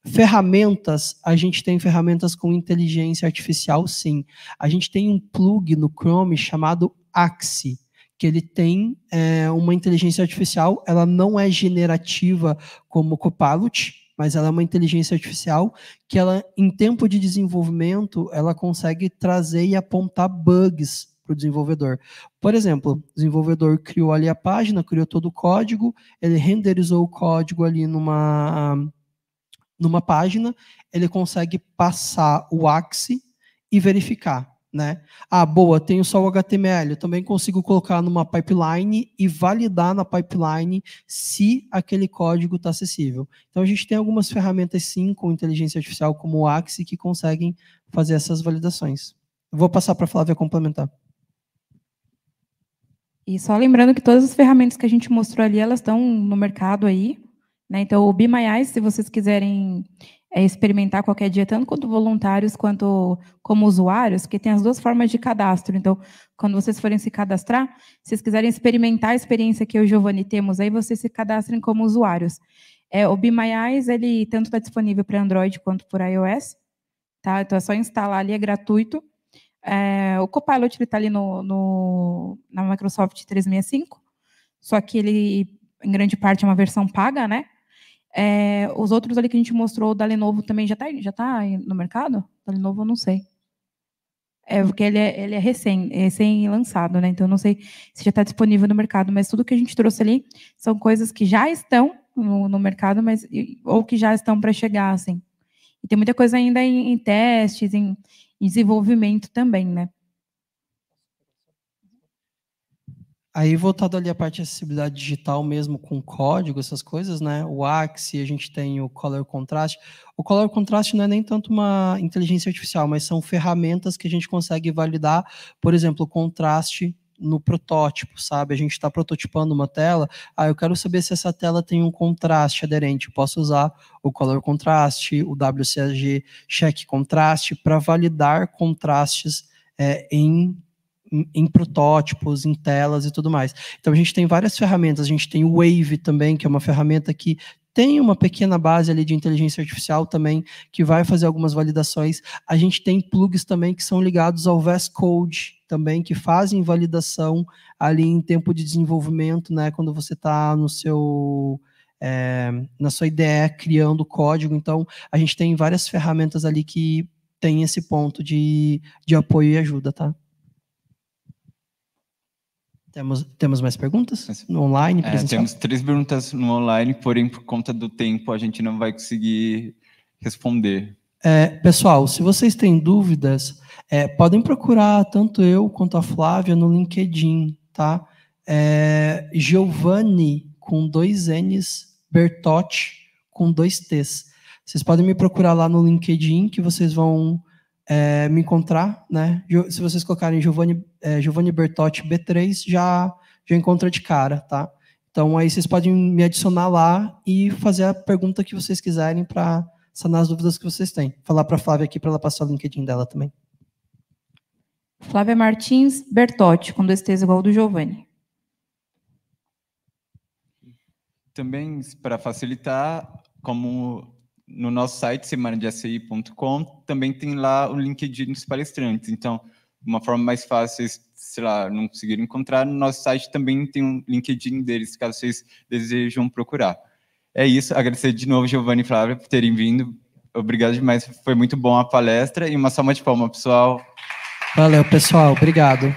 Ferramentas, a gente tem ferramentas com inteligência artificial, sim. A gente tem um plug no Chrome chamado Axie, que ele tem uma inteligência artificial, ela não é generativa como o Copilot, mas ela é uma inteligência artificial que ela, em tempo de desenvolvimento, ela consegue trazer e apontar bugs para o desenvolvedor. Por exemplo, o desenvolvedor criou ali a página, criou todo o código, ele renderizou o código ali numa página, ele consegue passar o Axie e verificar, né? Boa, tenho só o HTML, eu também consigo colocar numa pipeline e validar na pipeline se aquele código está acessível. Então, a gente tem algumas ferramentas, sim, com inteligência artificial, como o Axie, que conseguem fazer essas validações. Vou passar para a Flávia complementar. E só lembrando que todas as ferramentas que a gente mostrou ali, elas estão no mercado aí, né? Então, o Be My Eyes, se vocês quiserem experimentar qualquer dia, tanto quanto voluntários, quanto como usuários, que tem as duas formas de cadastro. Então, quando vocês forem se cadastrar, se vocês quiserem experimentar a experiência que eu e o Giovanni temos, aí vocês se cadastrem como usuários. O Be My Eyes, ele tanto está disponível para Android quanto por iOS, tá? Então, é só instalar ali, é gratuito. O Copilot está ali na Microsoft 365, só que ele, em grande parte, é uma versão paga, né? Os outros ali que a gente mostrou, da Lenovo também já tá no mercado? Da Lenovo eu não sei. Porque ele é recém-lançado, né? Então eu não sei se já está disponível no mercado, mas tudo que a gente trouxe ali são coisas que já estão no mercado, ou que já estão para chegar, assim. E tem muita coisa ainda em testes, em desenvolvimento também, né? Aí, voltado ali a parte de acessibilidade digital mesmo, com código, essas coisas, né? O Axie, a gente tem o Color Contrast. O Color Contrast não é nem tanto uma inteligência artificial, mas são ferramentas que a gente consegue validar, por exemplo, o contraste no protótipo, sabe? A gente está prototipando uma tela, eu quero saber se essa tela tem um contraste aderente. Eu posso usar o Color Contrast, o WCAG Check Contrast, para validar contrastes em protótipos, em telas e tudo mais. Então, a gente tem várias ferramentas. A gente tem o Wave também, que é uma ferramenta que tem uma pequena base ali de inteligência artificial também, que vai fazer algumas validações. A gente tem plugs também que são ligados ao VS Code também, que fazem validação ali em tempo de desenvolvimento, né? Quando você está na sua IDE criando código. Então, a gente tem várias ferramentas ali que tem esse ponto de apoio e ajuda, tá? Temos mais perguntas? No online, presencial? Temos 3 perguntas no online, porém, por conta do tempo, a gente não vai conseguir responder. Pessoal, se vocês têm dúvidas, podem procurar tanto eu quanto a Flávia no LinkedIn, tá? Giovanni, com 2 N's, Bertotti, com 2 T's. Vocês podem me procurar lá no LinkedIn, que vocês vão me encontrar, né? Se vocês colocarem Giovanni Bertotti B3, já encontra de cara, tá? Então, aí vocês podem me adicionar lá e fazer a pergunta que vocês quiserem para sanar as dúvidas que vocês têm. Falar para a Flávia aqui para ela passar o LinkedIn dela também. Flávia Martins Bertotti, com 2 T's igual ao do Giovanni. Também, para facilitar, como no nosso site, semanadeci.com, também tem lá o LinkedIn dos palestrantes. Então, uma forma mais fácil, sei lá, não conseguiram encontrar, no nosso site também tem um LinkedIn deles, caso vocês desejam procurar. É isso, agradecer de novo, Giovanni e Flávia, por terem vindo. Obrigado demais, foi muito bom a palestra, e uma salva de palmas, pessoal. Valeu, pessoal, obrigado.